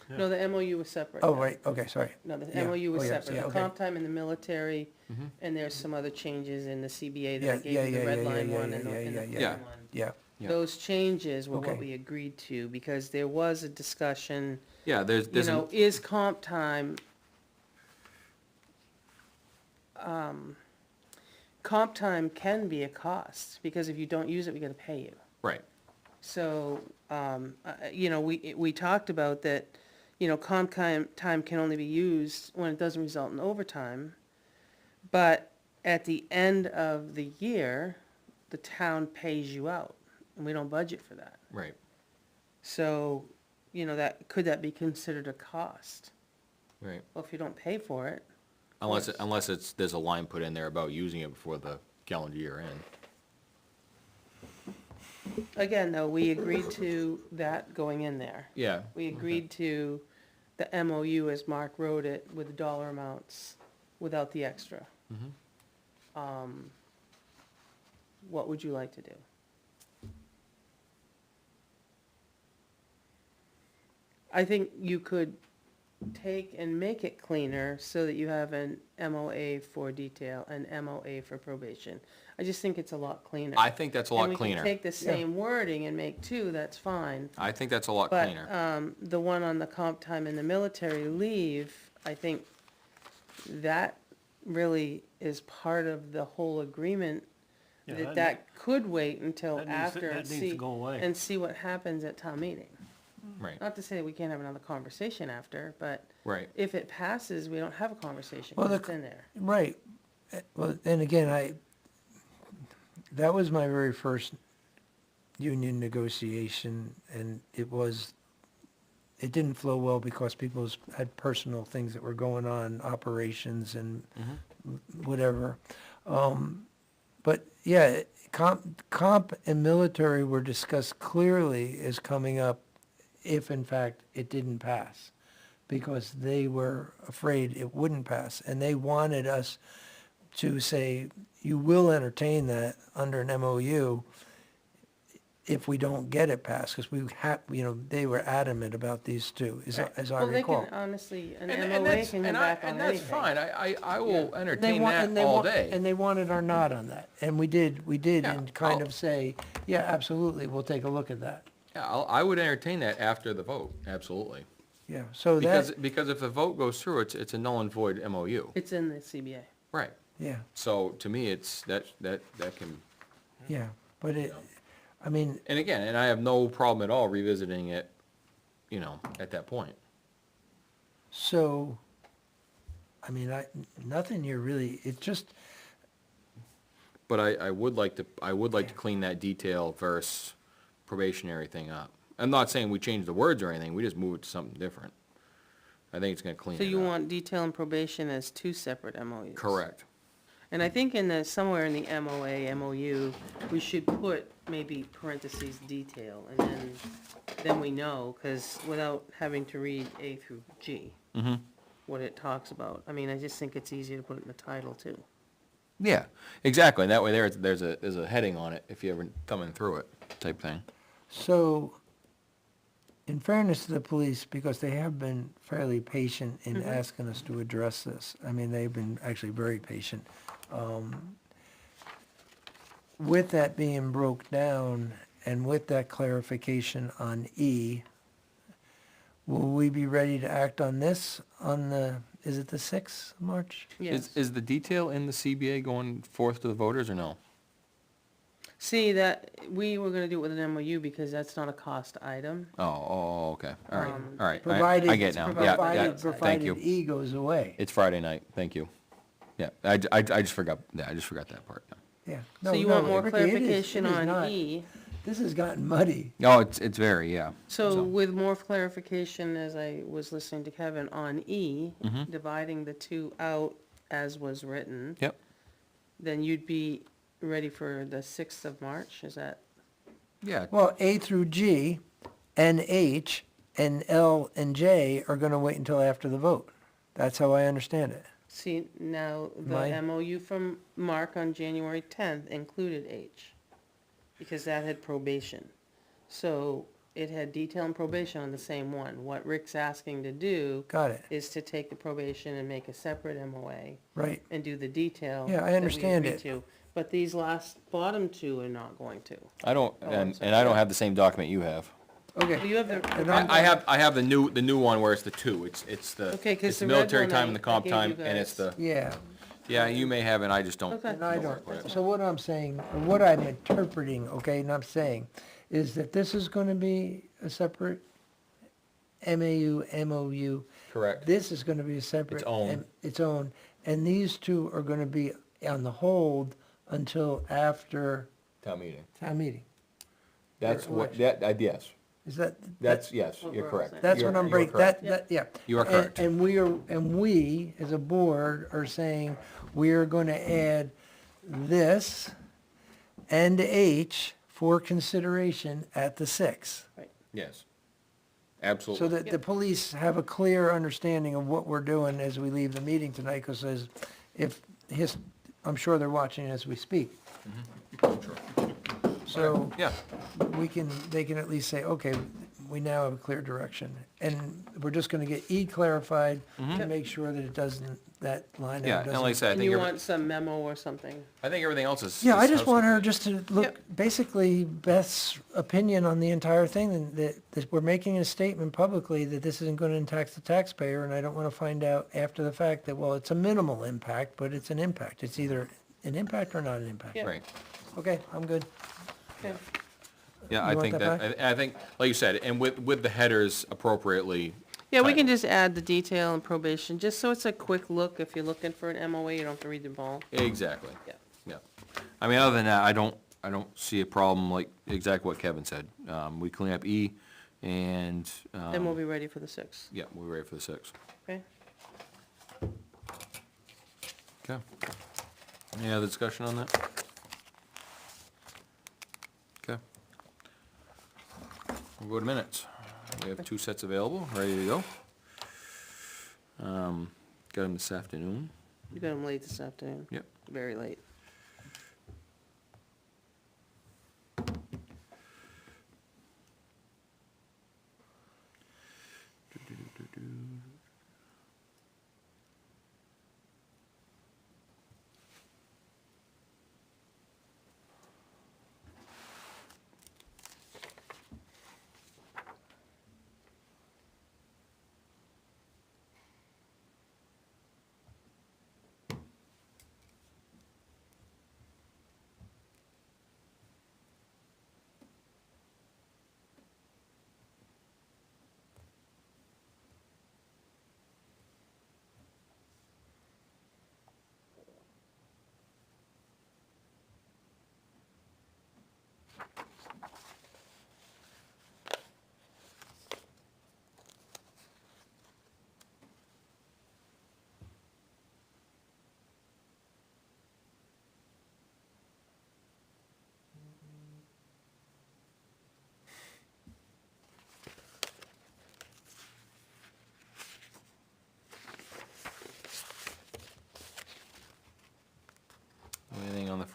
Speaker 6: No, the MOU was separate.
Speaker 4: Oh,
Speaker 6: now.
Speaker 4: right, okay, sorry.
Speaker 6: No, the
Speaker 4: Yeah.
Speaker 6: MOU was
Speaker 4: Oh, yeah,
Speaker 6: separate.
Speaker 4: yeah,
Speaker 6: The
Speaker 4: okay.
Speaker 6: comp time in the military,
Speaker 7: Mhm.
Speaker 6: and there's some other changes in the CBA that
Speaker 4: Yeah,
Speaker 6: I gave
Speaker 4: yeah,
Speaker 6: you, the
Speaker 4: yeah,
Speaker 6: red
Speaker 4: yeah,
Speaker 6: line
Speaker 4: yeah,
Speaker 6: one
Speaker 4: yeah,
Speaker 6: and the
Speaker 4: yeah,
Speaker 6: blue
Speaker 7: yeah.
Speaker 6: one.
Speaker 4: Yeah,
Speaker 7: Yeah.
Speaker 6: Those changes were what
Speaker 4: Okay.
Speaker 6: we agreed to, because there was a discussion,
Speaker 7: yeah, there's,
Speaker 6: is comp time, comp time can be a cost, because if you don't use it, we gotta pay you.
Speaker 7: right,
Speaker 6: So, we talked about that, comp time can only be used when it doesn't result in overtime. But at the end of the year, the town pays you out, and we don't budget for that.
Speaker 7: right.
Speaker 6: So, could that be considered a cost?
Speaker 7: Right.
Speaker 6: Well, if you don't pay for it.
Speaker 7: Unless there's a line put in there about using it before the calendar year end.
Speaker 6: Again, though, we agreed to that going in there.
Speaker 7: Yeah.
Speaker 6: We agreed to the MOU as Mark wrote it, with the dollar amounts, without the extra.
Speaker 7: Mhm.
Speaker 6: What would you like to do? I think you could take and make it cleaner so that you have an MOA for detail, an MOA for probation. I just think it's a lot cleaner.
Speaker 7: I think that's a lot
Speaker 6: And we
Speaker 7: cleaner.
Speaker 6: can take the same wording and make 2, that's fine.
Speaker 7: I think that's a lot
Speaker 6: But,
Speaker 7: cleaner.
Speaker 6: the one on the comp time and the military leave, I think that really is part of the whole agreement,
Speaker 2: Yeah,
Speaker 6: that could wait until
Speaker 2: that needs to-
Speaker 6: after
Speaker 2: that
Speaker 6: and
Speaker 2: needs to
Speaker 6: see,
Speaker 2: go away.
Speaker 6: and see what happens at town meeting.
Speaker 7: Right,
Speaker 6: Not to say that we can't have another conversation after, but
Speaker 7: right.
Speaker 6: if it passes, we don't have a conversation,
Speaker 4: Well,
Speaker 6: because
Speaker 4: the
Speaker 6: it's in there.
Speaker 4: Right. Well, and again, that was my very first union negotiation, and it didn't flow well because people had personal things that were going on, operations and whatever. But yeah, comp and military were discussed clearly as coming up if in fact it didn't pass, because they were afraid it wouldn't pass, and they wanted us to say, you will entertain that under an MOU if we don't get it passed, because we have, they were adamant about these two, as I
Speaker 6: Well, they
Speaker 4: recall.
Speaker 6: can, honestly, an
Speaker 7: And
Speaker 6: MOA
Speaker 7: that's,
Speaker 6: can come
Speaker 7: and
Speaker 6: back on
Speaker 7: and
Speaker 6: anything.
Speaker 7: that's fine, I will
Speaker 4: They
Speaker 7: entertain
Speaker 4: want- and
Speaker 7: that
Speaker 4: they
Speaker 7: all
Speaker 4: want-
Speaker 7: day.
Speaker 4: And they wanted our nod on that, and we did,
Speaker 7: Yeah,
Speaker 4: and kind
Speaker 7: I'll-
Speaker 4: of say, yeah, absolutely, we'll take a look at that.
Speaker 7: Yeah, I would entertain that after the vote, absolutely.
Speaker 4: Yeah, so that,
Speaker 7: Because if the vote goes through, it's a null and void MOU.
Speaker 6: It's in the CBA.
Speaker 7: Right.
Speaker 4: yeah,
Speaker 7: So to me, it's, that can,
Speaker 4: yeah, but I mean,
Speaker 7: and again, and I have no problem at all revisiting it, at that point.
Speaker 4: so, nothing you're really, it's just,
Speaker 7: But I would like to clean that detail versus probationary thing up. I'm not saying we change the words or anything, we just move it to something different. I think it's gonna clean it
Speaker 6: So
Speaker 7: up.
Speaker 6: you want detail and probation as two separate MOUs?
Speaker 7: Correct.
Speaker 6: And I think somewhere in the MOA, MOU, we should put maybe parentheses detail, and then we know, because without having to read A through G, what it talks about. I mean, I just think it's easier to put it in the title, too.
Speaker 7: Yeah, exactly, and that way there's a heading on it, if you ever thumbing through it, type thing.
Speaker 4: so, in fairness to the police, because they have been fairly patient in asking us to address this, they've been actually very patient. With that being broke down, and with that clarification on E, will we be ready to act on this is it the 6th of March?
Speaker 6: Yes.
Speaker 7: Is the detail in the CBA going forth to the voters or no?
Speaker 6: See, that, we were gonna do it with an MOU because that's not a cost item.
Speaker 7: Oh, okay, all right,
Speaker 6: Um,
Speaker 7: all right,
Speaker 4: Provided,
Speaker 7: I get it now, yeah, thank
Speaker 4: provided
Speaker 7: you.
Speaker 4: E goes away.
Speaker 7: It's Friday night, thank you. Yeah, I just forgot, that part.
Speaker 4: Yeah.
Speaker 6: So
Speaker 4: No,
Speaker 6: you
Speaker 4: no,
Speaker 6: want more
Speaker 4: Ricky, it is-
Speaker 6: clarification
Speaker 4: it is
Speaker 6: on
Speaker 4: not-
Speaker 6: E?
Speaker 4: This has gotten muddy.
Speaker 7: No, it's very, yeah.
Speaker 6: So with more clarification, as I was listening to Kevin, on E,
Speaker 7: Mhm.
Speaker 6: dividing the two out as was written,
Speaker 7: Yep,
Speaker 6: then you'd be ready for the 6th of March, is that?
Speaker 7: yeah,
Speaker 4: Well, A through G, and H, and L and J are gonna wait until after the vote. That's how I understand it.
Speaker 6: See, now, the
Speaker 4: My-
Speaker 6: MOU from Mark on January 10th included H, because that had probation. So it had detail and probation on the same one. What Rick's asking to do
Speaker 4: Got it,
Speaker 6: is to take the probation and make a separate MOA
Speaker 4: right.
Speaker 6: and do the detail.
Speaker 4: Yeah, I
Speaker 6: that we
Speaker 4: understand
Speaker 6: agreed
Speaker 4: it.
Speaker 6: to. But these last, bottom two are not going to.
Speaker 7: I don't,
Speaker 6: Oh, I'm
Speaker 7: and
Speaker 6: sorry.
Speaker 7: I don't have the same document you have.
Speaker 6: Well,
Speaker 4: Okay,
Speaker 6: you have the.
Speaker 4: And I'm-
Speaker 7: I have the new one where it's the two, it's the,
Speaker 6: Okay, 'cause
Speaker 7: it's the
Speaker 6: the red
Speaker 7: military
Speaker 6: one
Speaker 7: time and the
Speaker 6: I
Speaker 7: comp
Speaker 6: gave
Speaker 7: time,
Speaker 6: you
Speaker 7: and it's
Speaker 6: guys.
Speaker 7: the,
Speaker 4: yeah,
Speaker 7: yeah, you may have it, I just don't.
Speaker 6: Okay.
Speaker 4: and I
Speaker 7: don't
Speaker 4: don't,
Speaker 7: work with it.
Speaker 4: so what I'm saying, or what I'm interpreting, okay, and I'm saying, is that this is gonna be a separate MAU, MOU.
Speaker 7: Correct.
Speaker 4: This is gonna be a separate.
Speaker 7: own.
Speaker 4: Its own, and these two are gonna be on the hold until after
Speaker 7: Town meeting.
Speaker 4: town meeting.
Speaker 7: That's
Speaker 4: Or
Speaker 7: what,
Speaker 4: election.
Speaker 7: yes,
Speaker 4: Is that?
Speaker 7: yes,
Speaker 6: what
Speaker 7: you're
Speaker 6: we're all
Speaker 7: correct.
Speaker 6: saying.
Speaker 4: That's
Speaker 7: You're-
Speaker 4: what I'm
Speaker 7: you are
Speaker 4: breaking,
Speaker 7: correct.
Speaker 4: yeah.
Speaker 7: You are
Speaker 4: And-
Speaker 7: correct.
Speaker 4: And we, as a board, are saying, we are gonna add this and H for consideration at the 6th.
Speaker 7: Yes,
Speaker 4: So
Speaker 7: absolutely.
Speaker 4: that the police have a clear understanding of what we're doing as we leave the meeting tonight, because I'm sure they're watching as we speak. So
Speaker 7: Yeah,
Speaker 4: they can at least say, okay, we now have a clear direction. And we're just gonna get E clarified to make sure that it doesn't, that line
Speaker 7: Mm-hmm. yeah,
Speaker 4: item
Speaker 7: and like I
Speaker 4: doesn't.
Speaker 7: said,
Speaker 6: And you want some memo or something?
Speaker 7: I think everything else is.
Speaker 4: Yeah, I
Speaker 7: is
Speaker 4: just want her
Speaker 7: housekeeping.
Speaker 4: just to look, basically Beth's opinion on the entire thing, and that we're making a statement publicly that this isn't gonna impact the taxpayer, and I don't wanna find out after the fact that, well, it's a minimal impact, but it's an impact. It's either an impact or not an impact.
Speaker 6: Yeah.
Speaker 7: Right,
Speaker 4: Okay, I'm good.
Speaker 6: Okay.
Speaker 7: yeah,
Speaker 4: You
Speaker 7: I
Speaker 4: want
Speaker 7: think
Speaker 4: that
Speaker 7: that, I think, like you said, and with the headers appropriately.
Speaker 6: Yeah, we can
Speaker 7: titled.
Speaker 6: just add the detail and probation, just so it's a quick look. If you're looking for an MOA, you don't have to read them all.
Speaker 7: Exactly.
Speaker 6: Yeah.
Speaker 7: Yeah. I mean, other than that, I don't see a problem, like exactly what Kevin said. We clean up E, and,
Speaker 6: Then we'll be ready for the 6th,
Speaker 7: yeah, we're ready for the 6th.
Speaker 6: okay?
Speaker 7: Okay. Any other discussion on that? Okay. We'll go to minutes. We have 2 sets available, ready to go. Got them this afternoon.
Speaker 6: You got them late this afternoon.
Speaker 7: Yep.
Speaker 6: Very late.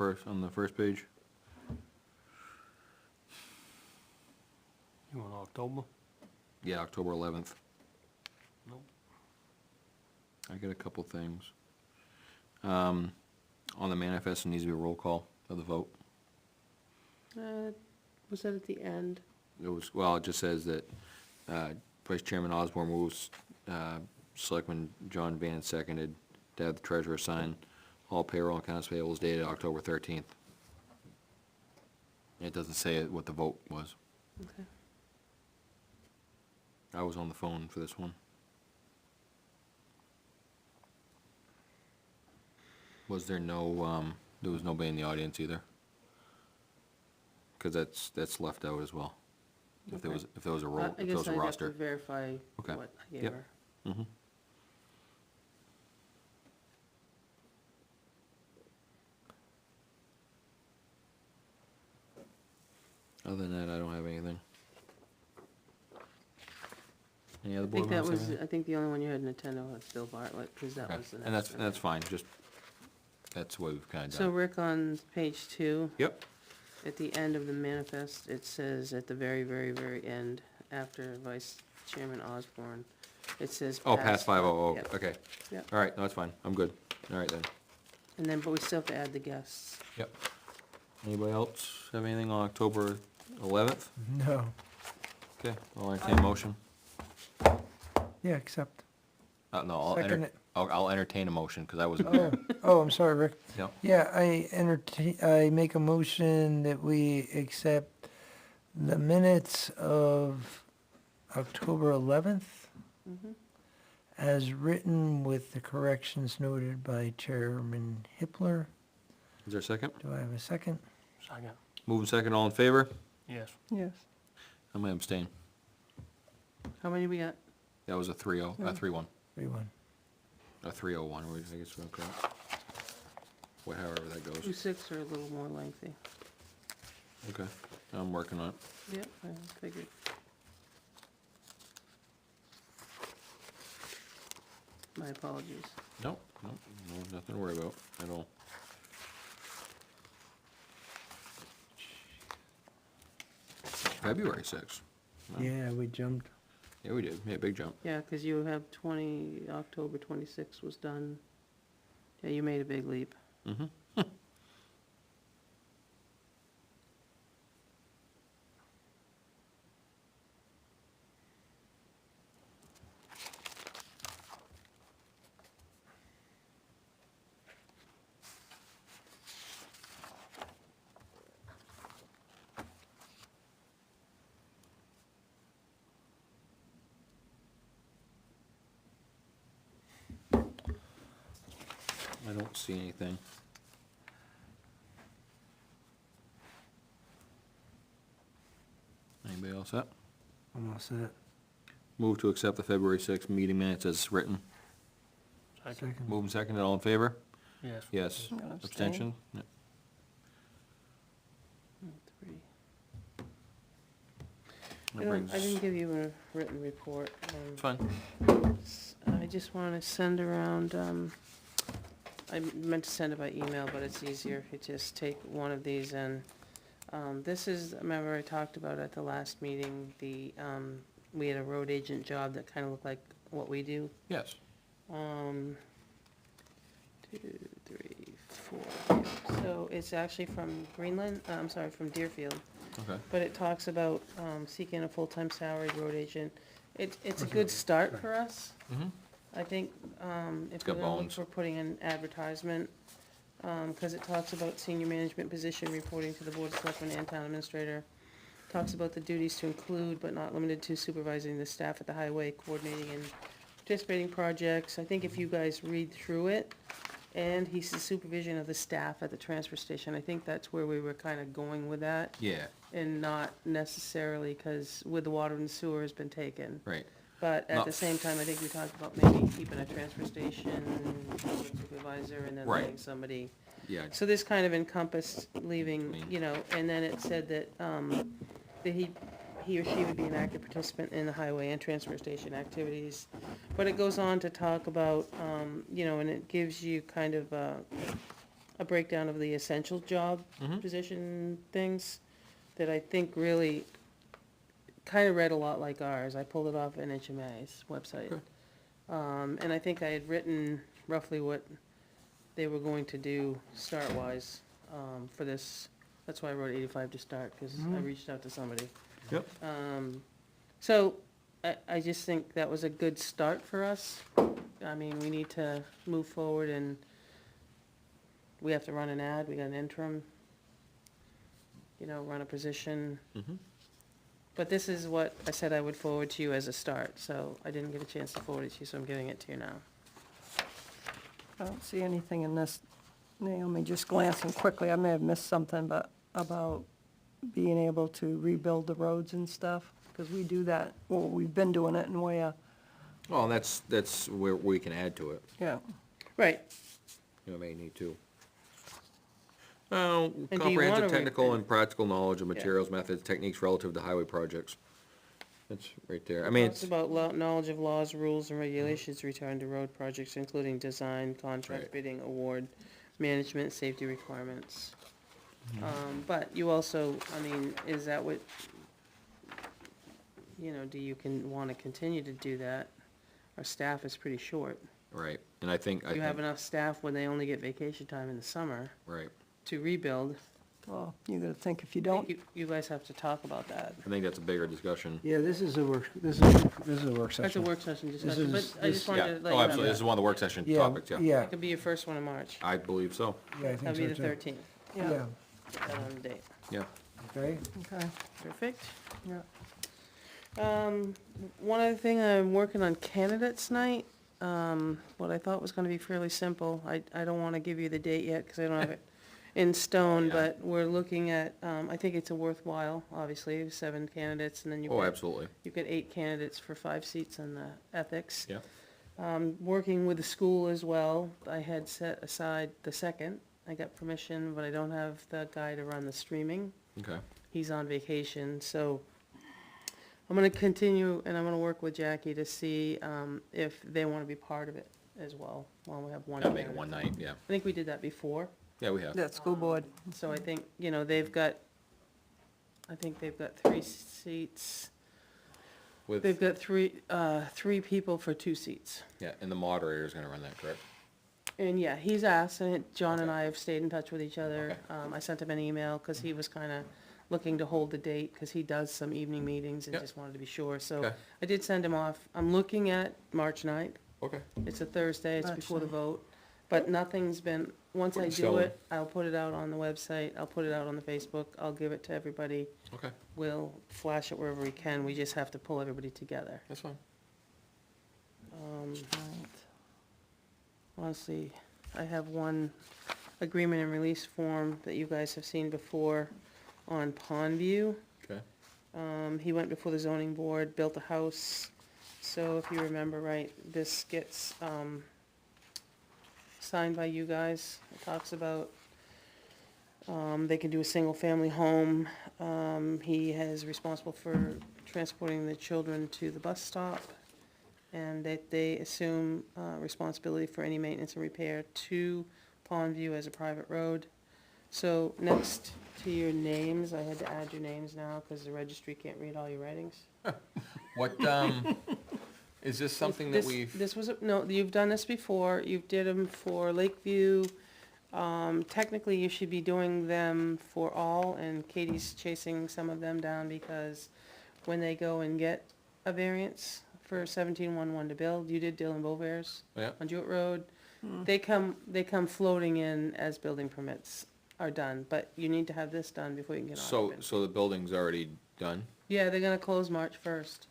Speaker 7: on the first page.
Speaker 2: You want October?
Speaker 7: Yeah, October 11th.
Speaker 2: Nope.
Speaker 7: I got a couple things. On the manifest, it needs to be a roll call of the vote.
Speaker 6: Was that at the end?
Speaker 7: It was, well, it just says that, Vice Chairman Osborne moves, Selectman John Van seconded, to have the treasurer sign all payroll and accounts payable is dated October 13th. It doesn't say what the vote was.
Speaker 6: Okay.
Speaker 7: I was on the phone for this one. Was there no, there was nobody in the audience either? Cause that's left out as well. If there
Speaker 6: Okay.
Speaker 7: was a roll,
Speaker 6: I
Speaker 7: if there
Speaker 6: guess
Speaker 7: was a
Speaker 6: I'd have to
Speaker 7: roster.
Speaker 6: verify
Speaker 7: Okay.
Speaker 6: what I gave
Speaker 7: Yep.
Speaker 6: her.
Speaker 7: Mm-hmm. Other than that, I don't have anything. Any other
Speaker 6: I
Speaker 7: board
Speaker 6: think that
Speaker 7: members have
Speaker 6: was,
Speaker 7: anything?
Speaker 6: I think the only one you had in Nintendo was Bill Bartlett, because that
Speaker 7: Okay.
Speaker 6: was the next.
Speaker 7: And that's,
Speaker 6: one.
Speaker 7: that's fine, just, that's what we've kinda
Speaker 6: So
Speaker 7: done.
Speaker 6: Rick, on page 2,
Speaker 7: Yep,
Speaker 6: at the end of the manifest, it says at the very, very, very end, after Vice Chairman Osborne, it says.
Speaker 7: oh, past 5:00,
Speaker 6: Yep.
Speaker 7: okay.
Speaker 6: Yep.
Speaker 7: All right, no, that's fine, I'm good. All right then.
Speaker 6: And then, but we still have to add the guests.
Speaker 7: Yep. Anybody else have anything on October 11th?
Speaker 4: No.
Speaker 7: Okay, I'll entertain a motion.
Speaker 4: Yeah, except,
Speaker 7: No, I'll
Speaker 4: second it.
Speaker 7: I'll entertain a motion, cause I wasn't
Speaker 4: Oh,
Speaker 7: there.
Speaker 4: oh, I'm sorry, Rick.
Speaker 7: Yep.
Speaker 4: Yeah, I make a motion that we accept the minutes of October 11th
Speaker 6: Mhm.
Speaker 4: as written with the corrections noted by Chairman Hippler.
Speaker 7: Is there a second?
Speaker 4: Do I have a second?
Speaker 2: Second.
Speaker 7: Moving second, all in favor?
Speaker 2: Yes.
Speaker 5: Yes.
Speaker 7: I'm gonna abstain.
Speaker 6: How many we got?
Speaker 7: That was a 3-0, a 3-1,
Speaker 4: 3-1.
Speaker 7: a 3-0-1, I guess we're correct. However that goes.
Speaker 6: 2-6 are a little more lengthy.
Speaker 7: Okay, I'm working on it.
Speaker 6: Yep, I figured. My apologies.
Speaker 7: Nope, nope, no, nothing to worry about at all. February 6th. Wow.
Speaker 4: Yeah, we jumped.
Speaker 7: Yeah, we did, yeah, big jump.
Speaker 6: Yeah, because you have October 26th was done. Yeah, you made a big leap.
Speaker 7: Mm-hmm. I don't see anything. Anybody else set?
Speaker 4: I'm all set.
Speaker 7: Move to accept the February 6th meeting minutes as written.
Speaker 2: Second.
Speaker 4: Second.
Speaker 7: Move and second, all in favor?
Speaker 2: Yes.
Speaker 7: Yes.
Speaker 5: Abstain.
Speaker 7: Abstention? Yeah.
Speaker 6: 3.
Speaker 7: That brings-
Speaker 6: I didn't give you a written report.
Speaker 7: It's fine.
Speaker 6: I just want to send around, I meant to send it by email, but it's easier if you just take one of these and, this is, remember I talked about at the last meeting, we had a road agent job that kind of looked like what we do.
Speaker 7: Yes.
Speaker 6: 2, 3, 4. So it's actually from Greenland, I'm sorry, from Deerfield.
Speaker 7: Okay.
Speaker 6: But it talks about seeking a full-time salaried road agent. It's a good start for us.
Speaker 7: Mm-hmm.
Speaker 6: I think if
Speaker 7: got
Speaker 6: we're gonna look
Speaker 7: bones.
Speaker 6: for putting an advertisement, because it talks about senior management position reporting to the Board of Selectmen and Town Administrator. Talks about the duties to include but not limited to supervising the staff at the highway, coordinating and participating projects. I think if you guys read through it, and he's the supervision of the staff at the transfer station, I think that's where we were kind of going with that.
Speaker 7: Yeah,
Speaker 6: And not necessarily, because with the water and sewer has been taken.
Speaker 7: right.
Speaker 6: But at
Speaker 7: Not
Speaker 6: the same time, I think we talked about maybe keeping a transfer station, supervisor, and then
Speaker 7: Right.
Speaker 6: letting somebody.
Speaker 7: Yeah,
Speaker 6: So this kind of encompassed leaving,
Speaker 7: Clean.
Speaker 6: you know, and then it said that, that he or she would be an active participant in the highway and transfer station activities. But it goes on to talk about, you know, and it gives you kind of a a breakdown of the essential job position things that I think really kind of read a lot like ours. I pulled it off NHMA's website. And I think I had written roughly what they were going to do start-wise, for this. That's why I wrote 85 to start, because I reached out to somebody.
Speaker 3: Yep.
Speaker 6: So, I just think that was a good start for us. I mean, we need to move forward, and we have to run an ad, we got an interim, run a position. But this is what I said I would forward to you as a start, so I didn't get a chance to forward it to you, so I'm giving it to you now.
Speaker 5: I don't see anything in this, Naomi, just glancing quickly, I may have missed something, but about being able to rebuild the roads and stuff, because we do that, well, we've been doing it in Weare,
Speaker 7: Well, that's where we can add to it,
Speaker 5: yeah.
Speaker 6: Right,
Speaker 7: may need to. Well,
Speaker 6: do you wanna
Speaker 7: comprehensive
Speaker 6: re-
Speaker 7: technical and practical knowledge of
Speaker 6: Yeah.
Speaker 7: materials, methods, techniques relative to highway projects. That's right there. I mean,
Speaker 6: talks about knowledge of laws, rules, and regulations returned to road projects, including design, contract,
Speaker 7: Right.
Speaker 6: bidding, award, management, safety requirements. But you also, I mean, is that what, do you wanna continue to do that? Our staff is pretty short.
Speaker 7: right, and I think,
Speaker 6: You have enough staff when they only get vacation time in the summer
Speaker 7: right,
Speaker 6: to rebuild.
Speaker 5: Well, you gotta think if you
Speaker 6: I
Speaker 5: don't,
Speaker 6: think you guys have to talk about that.
Speaker 7: I think that's a bigger discussion.
Speaker 4: Yeah, this is a work
Speaker 6: That's a
Speaker 4: session.
Speaker 6: work session discussion, but
Speaker 4: is-
Speaker 6: I just wanted to
Speaker 7: Yeah,
Speaker 6: let you
Speaker 7: oh,
Speaker 6: know.
Speaker 7: absolutely, this is one of the work session
Speaker 4: Yeah,
Speaker 7: topics, yeah.
Speaker 4: yeah,
Speaker 6: It could be your first one in March.
Speaker 7: I believe so,
Speaker 4: yeah, I think
Speaker 6: That'd be the
Speaker 4: so too.
Speaker 6: 13th,
Speaker 5: yeah,
Speaker 4: Yeah,
Speaker 6: that on the date.
Speaker 7: yeah.
Speaker 4: okay,
Speaker 5: okay,
Speaker 6: Perfect.
Speaker 5: yeah.
Speaker 6: One other thing, I'm working on candidates night. What I thought was gonna be fairly simple. I don't wanna give you the date yet, cause I don't have it in stone,
Speaker 7: yeah.
Speaker 6: but we're looking at, I think it's a worthwhile, obviously, 7 candidates, and then
Speaker 7: Oh, absolutely,
Speaker 6: you've got 8 candidates for 5 seats on the ethics.
Speaker 7: yeah.
Speaker 6: Working with the school as well, I had set aside the 2nd. I got permission, but I don't have the guy to run the streaming.
Speaker 7: Okay,
Speaker 6: He's on vacation, so I'm gonna continue, and I'm gonna work with Jackie to see, if they wanna be part of it as well, while we have one.
Speaker 7: gotta make it
Speaker 6: candidate.
Speaker 7: one night, yeah.
Speaker 6: I think we did that before,
Speaker 7: Yeah, we have.
Speaker 5: That school board,
Speaker 6: so I think, they've got 3 seats. They've
Speaker 7: With,
Speaker 6: got 3 people for 2 seats.
Speaker 7: yeah, and the moderator's gonna run that, correct?
Speaker 6: And yeah, he's asked, and John and
Speaker 7: Okay.
Speaker 6: I have stayed in touch with each other. I sent him an email, cause he was kinda looking to hold the date, cause he does some evening meetings and
Speaker 7: Yep.
Speaker 6: just wanted to be sure, so
Speaker 7: Okay.
Speaker 6: I did send him off. I'm looking at March 9th.
Speaker 7: Okay.
Speaker 6: It's a Thursday, it's
Speaker 5: March
Speaker 6: before the
Speaker 5: 9th.
Speaker 6: vote, but nothing's been, once I
Speaker 7: Put in
Speaker 6: do
Speaker 7: stone.
Speaker 6: it, I'll put it out on the website, I'll put it out on the Facebook, I'll give it to everybody.
Speaker 7: Okay,
Speaker 6: We'll flash it wherever we can, we just have to pull everybody together.
Speaker 7: that's fine.
Speaker 6: Honestly, I have one agreement and release form that you guys have seen before on Pondview.
Speaker 7: Okay.
Speaker 6: He went before the zoning board, built a house, so if you remember right, this gets, signed by you guys. It talks about, they can do a single-family home. He is responsible for transporting the children to the bus stop, and that they assume, responsibility for any maintenance and repair to Pondview as a private road. So next to your names, I had to add your names now, because the registry can't read all your writings.
Speaker 7: What, is this something that
Speaker 6: This-
Speaker 7: we've,
Speaker 6: This was, no, you've done this before, you did them for Lakeview. Technically, you should be doing them for all, and Katie's chasing some of them down, because when they go and get a variance for 1711 to build, you did Dylan Bovair's
Speaker 7: yeah,
Speaker 6: on Jewett Road, they come floating in as building permits are done, but you need to have this done before you can get
Speaker 7: so,
Speaker 6: occupancy.
Speaker 7: so the building's already done?
Speaker 6: Yeah, they're gonna close March 1st.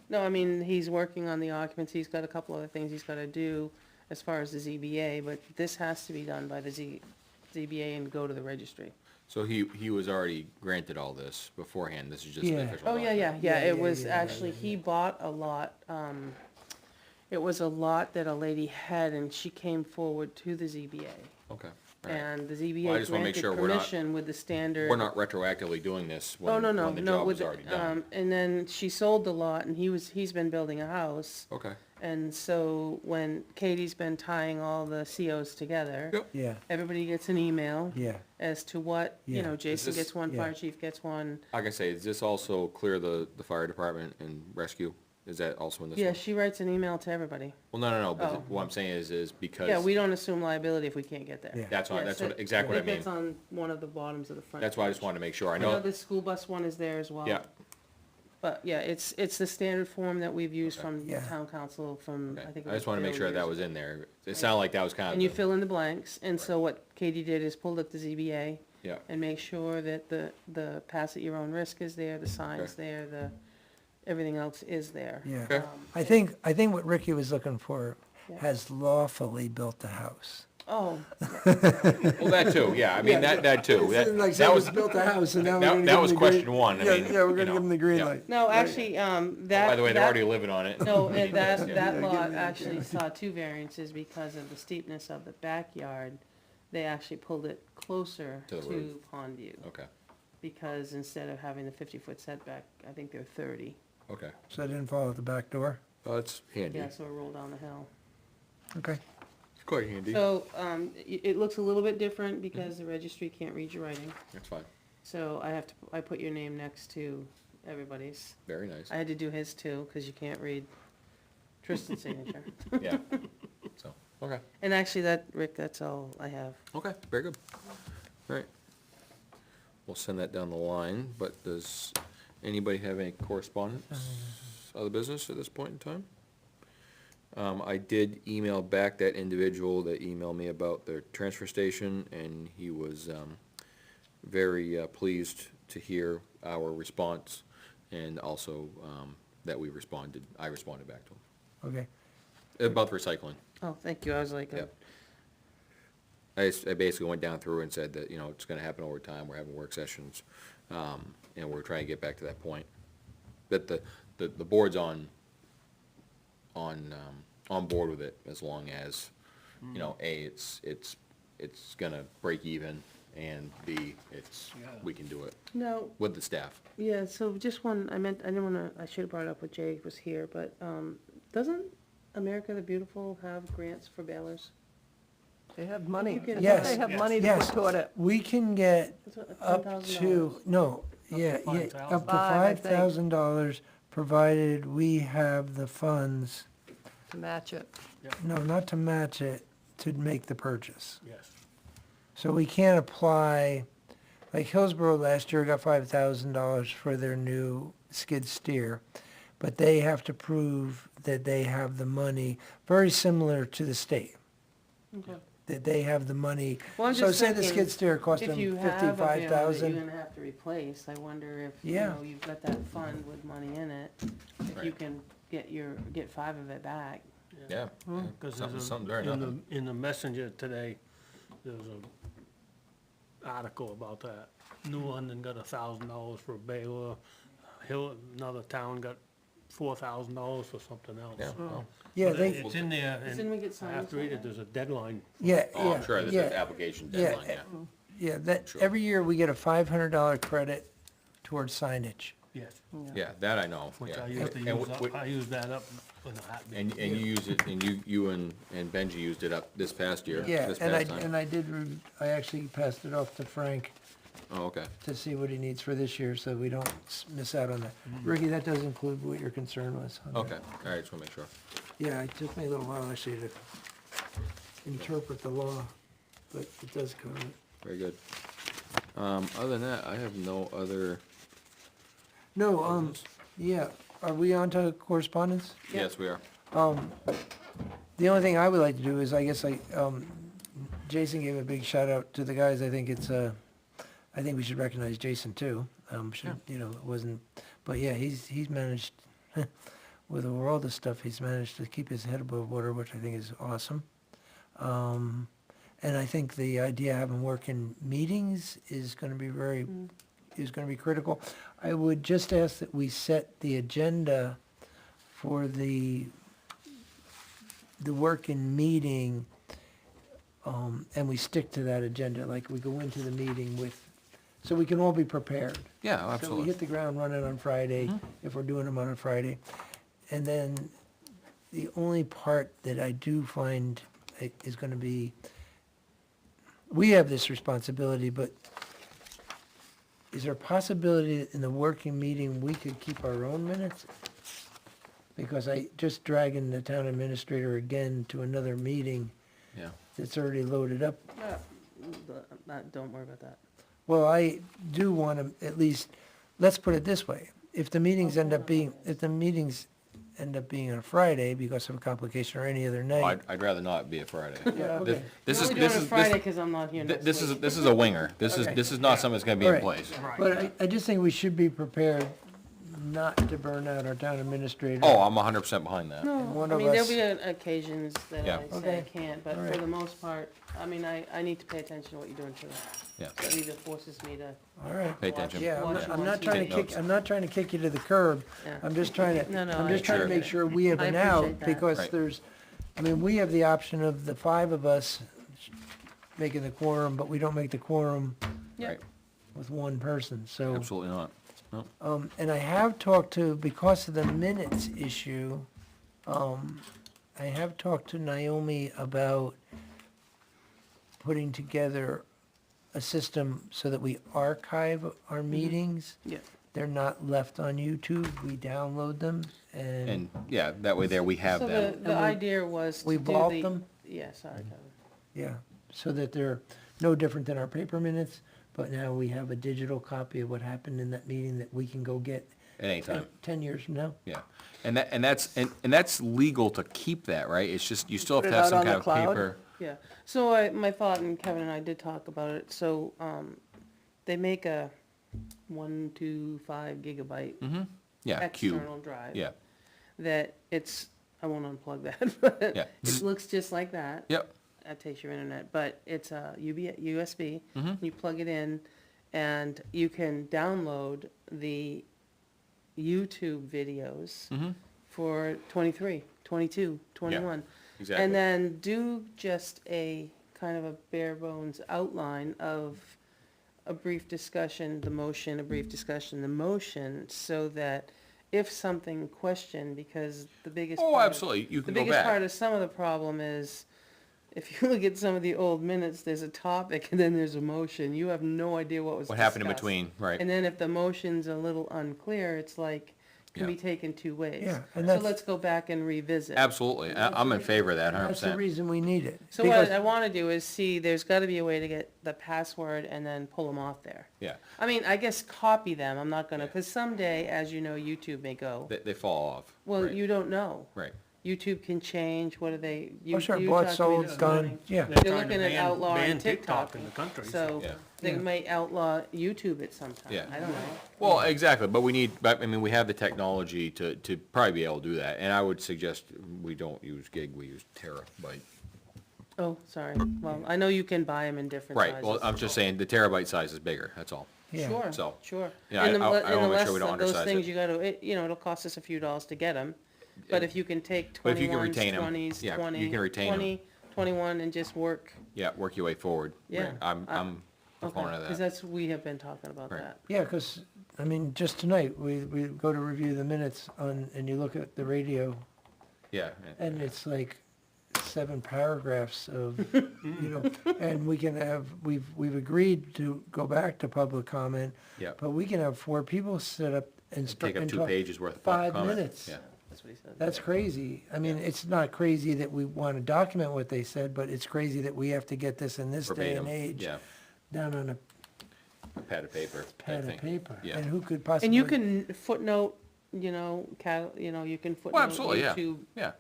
Speaker 6: No, I mean, he's working on the occupancy, he's got a couple other things he's gotta do as far as the ZBA, but this has to be done by the ZBA and go to the registry.
Speaker 7: So he was already granted all this beforehand, this is just the
Speaker 4: Yeah.
Speaker 7: official
Speaker 6: Oh, yeah,
Speaker 7: document?
Speaker 6: yeah,
Speaker 4: Yeah,
Speaker 6: it
Speaker 4: yeah,
Speaker 6: was
Speaker 4: yeah,
Speaker 6: actually, he bought a lot, it was a lot that a lady had, and she came forward to the ZBA.
Speaker 7: Okay, all right.
Speaker 6: And the
Speaker 7: Well, I
Speaker 6: ZBA
Speaker 7: just wanna make
Speaker 6: granted
Speaker 7: sure we're not-
Speaker 6: permission with the standard.
Speaker 7: We're not retroactively doing this
Speaker 6: Oh,
Speaker 7: when,
Speaker 6: no, no,
Speaker 7: when the
Speaker 6: no,
Speaker 7: job
Speaker 6: with
Speaker 7: was already done.
Speaker 6: and then she sold the lot, and he's been building a house,
Speaker 7: Okay,
Speaker 6: and so when Katie's been tying all the COs together,
Speaker 7: Yep.
Speaker 4: Yeah,
Speaker 6: everybody gets an email
Speaker 4: yeah,
Speaker 6: as to what, you
Speaker 4: Yeah.
Speaker 6: know, Jason
Speaker 7: this-
Speaker 6: gets one,
Speaker 4: yeah.
Speaker 6: fire chief gets one.
Speaker 7: Like I say, does this also clear the fire department and rescue? Is that also in this
Speaker 6: Yeah,
Speaker 7: one?
Speaker 6: she writes an email to everybody.
Speaker 7: Well, no, but
Speaker 6: Oh.
Speaker 7: what I'm saying is because.
Speaker 6: Yeah, we don't assume liability if we can't get there.
Speaker 4: Yeah.
Speaker 7: That's what,
Speaker 6: Yes,
Speaker 7: that's what,
Speaker 6: it-
Speaker 7: exactly what I mean.
Speaker 6: think that's on one of the bottoms of the front.
Speaker 7: That's why I just
Speaker 6: page.
Speaker 7: wanted to make sure. I
Speaker 6: I know
Speaker 7: know,
Speaker 6: the school bus one is there as well.
Speaker 7: yeah,
Speaker 6: But yeah, it's the standard form that we've used
Speaker 7: Okay.
Speaker 6: from
Speaker 4: Yeah.
Speaker 6: town council from,
Speaker 7: okay.
Speaker 6: I think it
Speaker 7: I
Speaker 6: was
Speaker 7: just wanted to make sure that
Speaker 6: years
Speaker 7: was
Speaker 6: ago.
Speaker 7: in there. It sounded like that was kind of.
Speaker 6: And you fill in the blanks, and so what Katie did is pulled up the ZBA
Speaker 7: Yeah,
Speaker 6: and make sure that the pass at your own risk is there, the signs there, everything else is there.
Speaker 4: yeah.
Speaker 7: Okay.
Speaker 4: I think what Ricky was looking for
Speaker 6: Yeah.
Speaker 4: has lawfully built the house.
Speaker 6: Oh,
Speaker 7: well, that too, yeah, I mean, that too. That was,
Speaker 4: built a house and now
Speaker 7: that was question one, I mean.
Speaker 4: Yeah, we're
Speaker 7: you
Speaker 4: gonna
Speaker 7: know,
Speaker 4: give them the green
Speaker 7: yeah.
Speaker 4: light.
Speaker 6: no, actually, that.
Speaker 7: By the way, they're
Speaker 6: that-
Speaker 7: already living on it.
Speaker 6: No, and
Speaker 7: Yeah.
Speaker 6: that
Speaker 4: Yeah,
Speaker 6: lot
Speaker 4: give me-
Speaker 6: actually saw two variances because of the steepness of the backyard. They actually pulled it closer
Speaker 7: To the
Speaker 6: to
Speaker 7: road.
Speaker 6: Pondview,
Speaker 7: Okay,
Speaker 6: because instead of having the 50-foot setback, I think they're 30.
Speaker 7: okay.
Speaker 4: So I didn't fall out the back door?
Speaker 7: Oh, that's handy.
Speaker 6: Yeah, so it rolled down the hill.
Speaker 4: Okay.
Speaker 7: It's quite handy.
Speaker 6: So, it looks a little bit different because the registry can't read your writing.
Speaker 7: That's fine.
Speaker 6: So I put your name next to everybody's.
Speaker 7: Very nice.
Speaker 6: I had to do his too, because you can't read Tristan's signature.
Speaker 7: Yeah. So, okay.
Speaker 6: And actually Rick, that's all I have.
Speaker 7: Okay, very good. All right. We'll send that down the line, but does anybody have any correspondence, other business at this point in time? I did email back that individual that emailed me about their transfer station, and he was, very, pleased to hear our response, and also, that I responded back to him.
Speaker 4: Okay.
Speaker 7: About recycling.
Speaker 6: Oh, thank you, I was like,
Speaker 7: Yep. I basically went down through and said that, you know, it's gonna happen over time, we're having work sessions, and we're trying to get back to that point. That the board's on board with it, as long as, you know, A, it's gonna break even, and B, we can do it
Speaker 6: no,
Speaker 7: with the staff.
Speaker 6: yeah, so just one, I didn't wanna, I should've brought it up when Jay was here, but, doesn't America the Beautiful have grants for bailers?
Speaker 5: They have money.
Speaker 6: You can-
Speaker 5: I think
Speaker 4: Yes,
Speaker 5: They have money to
Speaker 4: yes.
Speaker 5: put toward it.
Speaker 4: We can get
Speaker 6: It's like
Speaker 4: up
Speaker 6: $10,000.
Speaker 4: to, no,
Speaker 2: to
Speaker 4: yeah,
Speaker 2: $5,000.
Speaker 4: up to
Speaker 5: I think.
Speaker 4: $5,000, provided we have the funds,
Speaker 5: To match it.
Speaker 4: no, not to match it, to make the purchase.
Speaker 2: Yes.
Speaker 4: So we can't apply, like Hillsborough last year got $5,000 for their new skid steer, but they have to prove that they have the money, very similar to the state,
Speaker 6: Okay.
Speaker 4: that they have the money.
Speaker 6: Well, I'm
Speaker 4: So
Speaker 6: just
Speaker 4: say the
Speaker 6: thinking,
Speaker 4: skid steer cost them
Speaker 6: if you have a baler that you're
Speaker 4: 55,000.
Speaker 6: gonna have to replace, I wonder if, you
Speaker 4: Yeah.
Speaker 6: know, you've got that fund with money in it, if you
Speaker 7: Right.
Speaker 6: can get 5 of it back.
Speaker 7: Yeah.
Speaker 2: Because
Speaker 7: Something very nothing.
Speaker 2: in the messenger today, there was a article about that. New London got $1,000 for a baler, another town got $4,000 for something else.
Speaker 7: Yeah, well,
Speaker 4: Yeah,
Speaker 2: But
Speaker 4: they,
Speaker 2: It's in there,
Speaker 6: Didn't we get
Speaker 2: and
Speaker 6: signed
Speaker 2: I have to read it,
Speaker 6: something?
Speaker 2: there's a deadline.
Speaker 4: yeah,
Speaker 7: oh, I'm
Speaker 4: yeah,
Speaker 7: sure there's
Speaker 4: yeah,
Speaker 7: an application
Speaker 4: yeah,
Speaker 7: deadline, yeah.
Speaker 4: yeah, that,
Speaker 7: Sure.
Speaker 4: every year we get a $500 credit towards signage.
Speaker 2: Yes,
Speaker 7: Yeah, that I know,
Speaker 2: which
Speaker 7: yeah.
Speaker 2: I used to
Speaker 7: And
Speaker 2: use,
Speaker 7: w-
Speaker 2: I used that up in a heartbeat.
Speaker 7: And you use it, and you and Benji used it up this past year,
Speaker 4: Yeah,
Speaker 7: this
Speaker 4: and
Speaker 7: past time.
Speaker 4: I actually passed it off to Frank
Speaker 7: Oh, okay.
Speaker 4: to see what he needs for this year, so we don't miss out on that. Ricky, that does include what your concern was. on that.
Speaker 7: Okay, all right, just wanna make sure.
Speaker 4: Yeah, it took me a little while actually to interpret the law, but it does cover it.
Speaker 7: Very good. Other than that, I have no other.
Speaker 4: No, yeah, are we on to correspondence?
Speaker 7: Yes, we are.
Speaker 4: The only thing I would like to do is, I guess, Jason gave a big shout out to the guys, I think I think we should recognize Jason too, you know, it wasn't, but yeah, he's managed, with the world of stuff, he's managed to keep his head above water, which I think is awesome. And I think the idea of having working meetings is gonna be is gonna be critical. I would just ask that we set the agenda for the working meeting, and we stick to that agenda, like we go into the meeting with, so we can all be prepared.
Speaker 7: Yeah,
Speaker 4: So we
Speaker 7: absolutely.
Speaker 4: hit the ground running on Friday, if we're doing them on a Friday. And then the only part that I do find is gonna be, we have this responsibility, but is there a possibility that in the working meeting, we could keep our own minutes? Because just dragging the town administrator again to another meeting
Speaker 7: Yeah.
Speaker 4: that's already loaded up.
Speaker 6: Don't worry about that.
Speaker 4: Well, I do want to at least, let's put it this way. If the meetings end up being on a Friday because of a complication or any other
Speaker 7: Oh,
Speaker 4: night.
Speaker 7: I'd rather not be a Friday.
Speaker 4: Yeah, okay.
Speaker 7: This
Speaker 6: We're
Speaker 7: is,
Speaker 6: only
Speaker 7: this
Speaker 6: doing
Speaker 7: is,
Speaker 6: it Friday
Speaker 7: this,
Speaker 6: because I'm not here next week.
Speaker 7: this is a winger. This
Speaker 4: Okay.
Speaker 7: is not something that's gonna be in
Speaker 4: Right.
Speaker 7: place.
Speaker 4: But I just think we should be prepared not to burn out our town administrator.
Speaker 7: Oh, I'm 100% behind that.
Speaker 6: No,
Speaker 4: one
Speaker 6: I
Speaker 4: of
Speaker 6: mean, there'll
Speaker 4: us-
Speaker 6: be occasions that
Speaker 7: Yeah.
Speaker 6: I say
Speaker 4: Okay.
Speaker 6: I can't, but
Speaker 4: All
Speaker 6: for
Speaker 4: right.
Speaker 6: the most part, I mean, I need to pay attention to what you're doing too.
Speaker 7: Yeah.
Speaker 6: That either forces me to,
Speaker 4: All right.
Speaker 7: Pay attention.
Speaker 4: Yeah,
Speaker 6: Watch
Speaker 4: I'm
Speaker 6: once
Speaker 4: not
Speaker 6: you
Speaker 4: trying to
Speaker 7: take
Speaker 4: kick, I'm not trying to kick you to the curb.
Speaker 6: yeah.
Speaker 4: I'm just trying to,
Speaker 6: No, no,
Speaker 4: I'm
Speaker 6: I
Speaker 4: just trying to
Speaker 7: appreciate
Speaker 4: make sure we have
Speaker 6: I
Speaker 4: an out,
Speaker 6: appreciate that.
Speaker 4: because
Speaker 7: Right.
Speaker 4: there's, I mean, we have the option of the five of us making the quorum, but we don't make the quorum
Speaker 6: Yeah.
Speaker 7: Right.
Speaker 4: with one person, so.
Speaker 7: Absolutely not.
Speaker 4: And I have talked to, because of the minutes issue, I have talked to Naomi about putting together a system so that we archive our meetings.
Speaker 6: Yeah.
Speaker 4: They're not left on YouTube, we download them, and
Speaker 7: And, yeah, that way there we have
Speaker 6: So
Speaker 7: them.
Speaker 6: the idea was to
Speaker 4: we
Speaker 6: do
Speaker 4: vault
Speaker 6: the.
Speaker 4: them,
Speaker 6: Yeah, sorry, Kevin.
Speaker 4: yeah, so that they're no different than our paper minutes, but now we have a digital copy of what happened in that meeting that we can go get
Speaker 7: At any time.
Speaker 4: 10 years from now.
Speaker 7: Yeah. And that's legal to keep that, right? It's just, you still have
Speaker 6: Put
Speaker 7: to
Speaker 6: it
Speaker 7: have
Speaker 6: out
Speaker 7: some
Speaker 6: on the
Speaker 7: kind of
Speaker 6: cloud?
Speaker 7: paper.
Speaker 6: Yeah, so my thought, and Kevin and I did talk about it, so, they make a 125 gigabyte
Speaker 7: Yeah, cube.
Speaker 6: external drive.
Speaker 7: Yeah.
Speaker 6: That it's, I won't unplug that, but
Speaker 7: Yeah.
Speaker 6: it looks just like that.
Speaker 7: Yep.
Speaker 6: That takes your internet, but it's a USB,
Speaker 7: Mm-hmm.
Speaker 6: you plug it in, and you can download the YouTube videos for 23, 22, 21.
Speaker 7: Exactly.
Speaker 6: And then do just a kind of a bare bones outline of a brief discussion, the motion, a brief discussion, the motion, so that if something questioned, because the biggest
Speaker 7: Oh,
Speaker 6: part of-
Speaker 7: absolutely. You
Speaker 6: the
Speaker 7: can go
Speaker 6: biggest part
Speaker 7: back.
Speaker 6: of some of the problem is, if you look at some of the old minutes, there's a topic and then there's a motion. You have no idea what was
Speaker 7: What happened in
Speaker 6: discussed.
Speaker 7: between, right?
Speaker 6: And then if the motion's a little unclear, it's like, can be
Speaker 7: Yeah.
Speaker 6: taken two ways.
Speaker 4: Yeah, and
Speaker 6: So
Speaker 4: that's-
Speaker 6: let's go back and revisit.
Speaker 7: Absolutely. I'm in favor of that,
Speaker 4: That's the
Speaker 7: 100%.
Speaker 4: reason we need it.
Speaker 6: So
Speaker 4: because-
Speaker 6: what I wanna do is see, there's gotta be a way to get the password and then pull them off there.
Speaker 7: Yeah.
Speaker 6: I mean, I guess copy them, I'm not gonna, cause someday, as you know, YouTube may go,
Speaker 7: They fall off.
Speaker 6: well,
Speaker 7: Right.
Speaker 6: you don't know.
Speaker 7: Right.
Speaker 6: YouTube can change, what are they?
Speaker 4: Oh, sure,
Speaker 6: you
Speaker 4: bought,
Speaker 6: talked to me
Speaker 4: sold,
Speaker 6: this
Speaker 4: done,
Speaker 6: morning.
Speaker 4: yeah.
Speaker 2: They're
Speaker 6: They're
Speaker 2: trying to
Speaker 6: looking at
Speaker 2: ban-
Speaker 6: outlawing
Speaker 2: ban
Speaker 6: TikTok,
Speaker 2: in the country,
Speaker 6: So
Speaker 7: Yeah.
Speaker 6: they
Speaker 4: Yeah.
Speaker 6: might outlaw YouTube at some time,
Speaker 7: Yeah.
Speaker 6: I don't know.
Speaker 7: Well, exactly, but I mean, we have the technology to probably be able to do that, and I would suggest we don't use gig, we use terabyte.
Speaker 6: Oh, sorry, well, I know you can buy them in different sizes.
Speaker 7: Right, well, I'm just saying, the terabyte size is bigger, that's all.
Speaker 4: Yeah.
Speaker 6: Sure,
Speaker 7: So,
Speaker 6: sure.
Speaker 7: yeah,
Speaker 6: And the
Speaker 7: I
Speaker 6: le-
Speaker 7: wanna
Speaker 6: and the
Speaker 7: make sure
Speaker 6: less
Speaker 7: we don't
Speaker 6: of those
Speaker 7: undersize
Speaker 6: things
Speaker 7: it.
Speaker 6: you gotta, it'll cost us a few dollars to get them, but if you can take
Speaker 7: But if you can
Speaker 6: 21s,
Speaker 7: retain 'em,
Speaker 6: 20s,
Speaker 7: yeah, you
Speaker 6: 20,
Speaker 7: can retain 'em.
Speaker 6: 20, 21, and just work.
Speaker 7: Yeah, work your way forward.
Speaker 6: Yeah,
Speaker 7: Right. I'm a proponent of
Speaker 6: Because
Speaker 7: that.
Speaker 6: that's, we have been talking about
Speaker 7: Right.
Speaker 6: that.
Speaker 4: Yeah, because, I mean, just tonight, we go to review the minutes and you look at the radio,
Speaker 7: Yeah.
Speaker 4: and it's like 7 paragraphs of, and we can have, we've agreed to go back to public comment,
Speaker 7: Yeah.
Speaker 4: but we can have 4 people sit up and start
Speaker 7: Take up
Speaker 4: and
Speaker 7: 2
Speaker 4: talk
Speaker 7: pages worth of
Speaker 4: 5
Speaker 7: comment.
Speaker 4: minutes.
Speaker 7: Yeah.
Speaker 6: That's what he said.
Speaker 4: That's crazy. I mean, it's not crazy that we want to document what they said, but it's crazy that we have to get this in this day and
Speaker 7: Verbatim,
Speaker 4: age
Speaker 7: yeah,
Speaker 4: down on a
Speaker 7: a pad of paper type
Speaker 4: pad of
Speaker 7: thing.
Speaker 4: paper.
Speaker 7: Yeah.
Speaker 4: And who could possibly?
Speaker 6: And you can footnote, you can footnote
Speaker 7: absolutely, yeah.
Speaker 6: YouTube
Speaker 7: Yeah,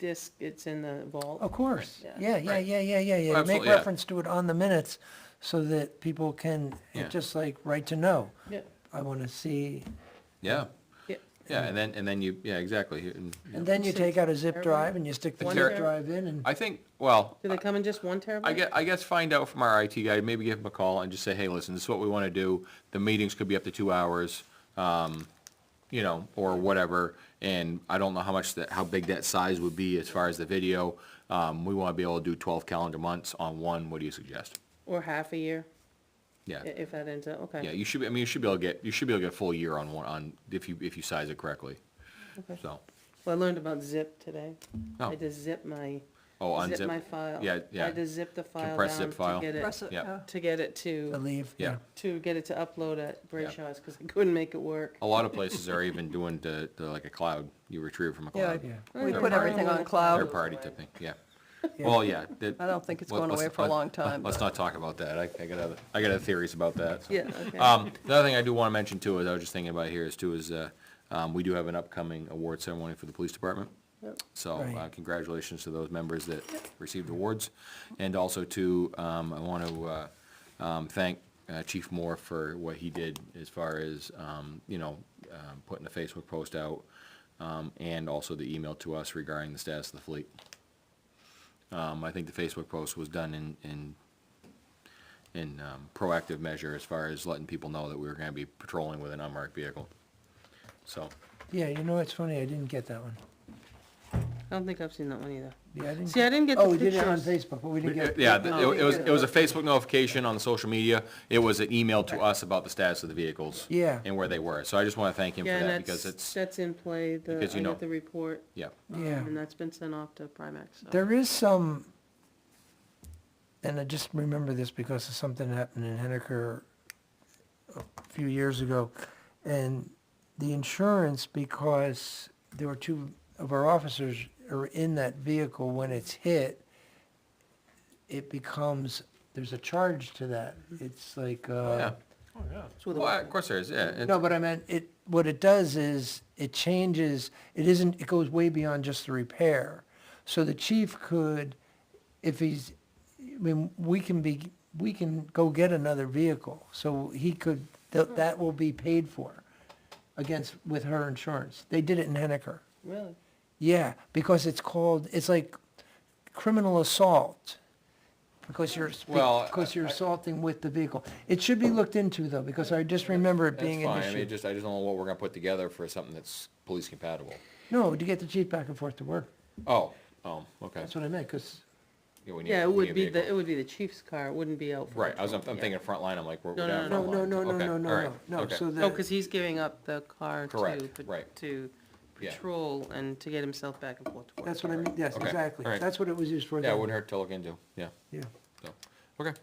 Speaker 6: disc, it's in the vault.
Speaker 4: Of course,
Speaker 6: Yeah.
Speaker 4: yeah.
Speaker 7: Right.
Speaker 4: Make
Speaker 7: Absolutely, yeah.
Speaker 4: reference to it on the minutes so that people can,
Speaker 7: Yeah.
Speaker 4: just like right to know.
Speaker 6: Yeah,
Speaker 4: I want to see,
Speaker 7: yeah,
Speaker 6: yeah.
Speaker 7: yeah, and then you, yeah, exactly.
Speaker 4: and then you take out a zip
Speaker 6: Terabyte?
Speaker 4: drive and you stick the
Speaker 6: One
Speaker 4: zip
Speaker 6: terabyte?
Speaker 4: drive in and,
Speaker 7: I think, well,
Speaker 6: Do they come in just 1 terabyte?
Speaker 7: I guess find out from our IT guy, maybe give him a call and just say, hey, listen, this is what we wanna do. The meetings could be up to 2 hours, or whatever. And I don't know how big that size would be as far as the video. We wanna be able to do 12 calendar months on one. What do you suggest?
Speaker 6: Or half a year,
Speaker 7: Yeah.
Speaker 6: if that ends up, okay.
Speaker 7: Yeah, you should be able to get a full year on one, if you size it correctly.
Speaker 6: Okay.
Speaker 7: So,
Speaker 6: Well, I learned about zip today. I
Speaker 7: Oh.
Speaker 6: had to zip my,
Speaker 7: Oh,
Speaker 6: zip
Speaker 7: unzip.
Speaker 6: my file.
Speaker 7: Yeah,
Speaker 6: I
Speaker 7: yeah.
Speaker 6: had to zip the file
Speaker 7: Compressed
Speaker 6: down
Speaker 7: zip file.
Speaker 6: to get
Speaker 5: Press
Speaker 6: it,
Speaker 5: it,
Speaker 7: Yep.
Speaker 5: yeah.
Speaker 6: to get it
Speaker 4: To
Speaker 6: to,
Speaker 4: leave,
Speaker 7: Yeah.
Speaker 6: to get it to upload at Brayshaw's, because I couldn't make it work.
Speaker 7: A lot of places are even doing to like a cloud, you retrieve from a
Speaker 5: Yeah,
Speaker 7: cloud.
Speaker 4: Yeah.
Speaker 5: we
Speaker 7: Third
Speaker 5: put
Speaker 7: party.
Speaker 5: everything on
Speaker 7: Third
Speaker 5: cloud.
Speaker 7: party tipping, yeah.
Speaker 4: Yeah.
Speaker 7: Well, yeah.
Speaker 5: I don't think it's
Speaker 7: let-
Speaker 5: going
Speaker 7: let's-
Speaker 5: away for a
Speaker 7: let-
Speaker 5: long time,
Speaker 7: Let's
Speaker 5: but-
Speaker 7: not talk about that. I got other theories about that. so.
Speaker 6: Yeah, okay.
Speaker 7: The other thing I do wanna mention too, is I was just thinking about here is too, is, we do have an upcoming award ceremony for the police department.
Speaker 6: Yep.
Speaker 7: So,
Speaker 4: Right.
Speaker 7: congratulations to those members that received awards. And also too, I want to, thank, Chief Moore for what he did as far as, putting a Facebook post out, and also the email to us regarding the status of the fleet. I think the Facebook post was done in proactive measure as far as letting people know that we were gonna be patrolling with an unmarked vehicle. So,
Speaker 4: Yeah, you know, it's funny, I didn't get that one.
Speaker 6: I don't think I've seen that one either.
Speaker 4: Yeah, I didn't.
Speaker 6: See, I didn't get the
Speaker 4: Oh, we did it on
Speaker 6: pictures.
Speaker 4: Facebook, but we didn't get.
Speaker 7: yeah,
Speaker 6: No,
Speaker 7: it was a Facebook notification on the social media. It was an email to us about the status of the vehicles.
Speaker 4: Yeah.
Speaker 7: And where they were. So I just wanna thank him for
Speaker 6: Yeah,
Speaker 7: that
Speaker 6: and
Speaker 7: because
Speaker 6: that's in play,
Speaker 7: because
Speaker 6: I
Speaker 7: you know-
Speaker 6: got the report,
Speaker 7: yeah.
Speaker 4: Yeah.
Speaker 6: and that's been sent off to Primex, so.
Speaker 4: There is some, and I just remember this because of something that happened in Henniker a few years ago. And the insurance, because there were two of our officers are in that vehicle when it's hit, it becomes, there's a charge to that. It's like,
Speaker 7: Yeah.
Speaker 2: Oh, yeah.
Speaker 6: It's with a-
Speaker 7: Well, of course there is, yeah.
Speaker 4: no, but I meant, what it does is, it changes, it goes way beyond just the repair. So the chief could, if he's, I mean, we can go get another vehicle, so he could, that will be paid for with her insurance. They did it in Henniker.
Speaker 6: Really?
Speaker 4: Yeah, because it's like criminal assault, because
Speaker 7: Well,
Speaker 4: you're assaulting with the vehicle. It should be looked into though, because I just remember it
Speaker 7: That's
Speaker 4: being an
Speaker 7: fine. I mean,
Speaker 4: issue.
Speaker 7: I just don't know what we're gonna put together for something that's police compatible.
Speaker 4: No, to get the chief back and forth to work.
Speaker 7: Oh, okay.
Speaker 4: That's what I meant, because,
Speaker 7: Yeah, we need-
Speaker 6: Yeah, it
Speaker 7: we need
Speaker 6: would
Speaker 7: a
Speaker 6: be
Speaker 7: vehicle.
Speaker 6: it would be the chief's car, it wouldn't be out for.
Speaker 7: Right, I'm
Speaker 6: patrol, yeah.
Speaker 7: thinking front line, I'm like, we're
Speaker 6: No,
Speaker 7: down
Speaker 6: no,
Speaker 7: front
Speaker 4: no,
Speaker 7: line.
Speaker 4: no, no,
Speaker 7: Okay,
Speaker 4: no, no,
Speaker 7: all right,
Speaker 4: no,
Speaker 7: okay.
Speaker 4: so
Speaker 6: No,
Speaker 4: that,
Speaker 6: because he's giving up the car
Speaker 7: Correct,
Speaker 6: to,
Speaker 7: right.
Speaker 6: to
Speaker 7: Yeah.
Speaker 6: patrol and to get himself back and forth to work.
Speaker 4: that's what I mean, yes,
Speaker 7: Okay,
Speaker 4: exactly.
Speaker 7: all right.
Speaker 4: That's what it was used for.
Speaker 7: Yeah, it
Speaker 4: then.
Speaker 7: wouldn't hurt to look into, yeah,
Speaker 4: Yeah.
Speaker 7: so, okay.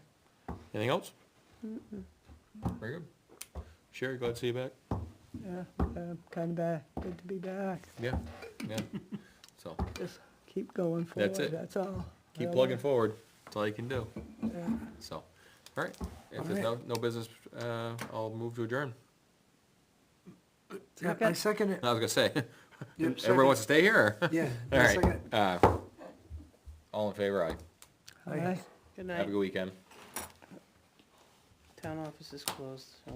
Speaker 7: Anything else? Very good. Sherry, glad to see you back.
Speaker 5: Yeah, kind of bad, good to be back.
Speaker 7: Yeah, yeah. So,
Speaker 5: Just keep going forward,
Speaker 7: That's it.
Speaker 5: that's all.
Speaker 7: keep
Speaker 5: Really.
Speaker 7: plugging forward, that's all you can do,
Speaker 5: Yeah.
Speaker 7: so, all right. If there's no business, I'll move to adjourn.
Speaker 4: Yeah, I second it.
Speaker 7: I was gonna say,
Speaker 4: Yep,
Speaker 7: everyone wants to stay here? or-
Speaker 4: Yeah,
Speaker 7: All
Speaker 4: I
Speaker 7: right,
Speaker 4: second it.
Speaker 7: all in favor, aye.
Speaker 5: Aye.
Speaker 6: Good
Speaker 7: Have
Speaker 6: night,
Speaker 7: a good weekend.
Speaker 6: town office is closed, so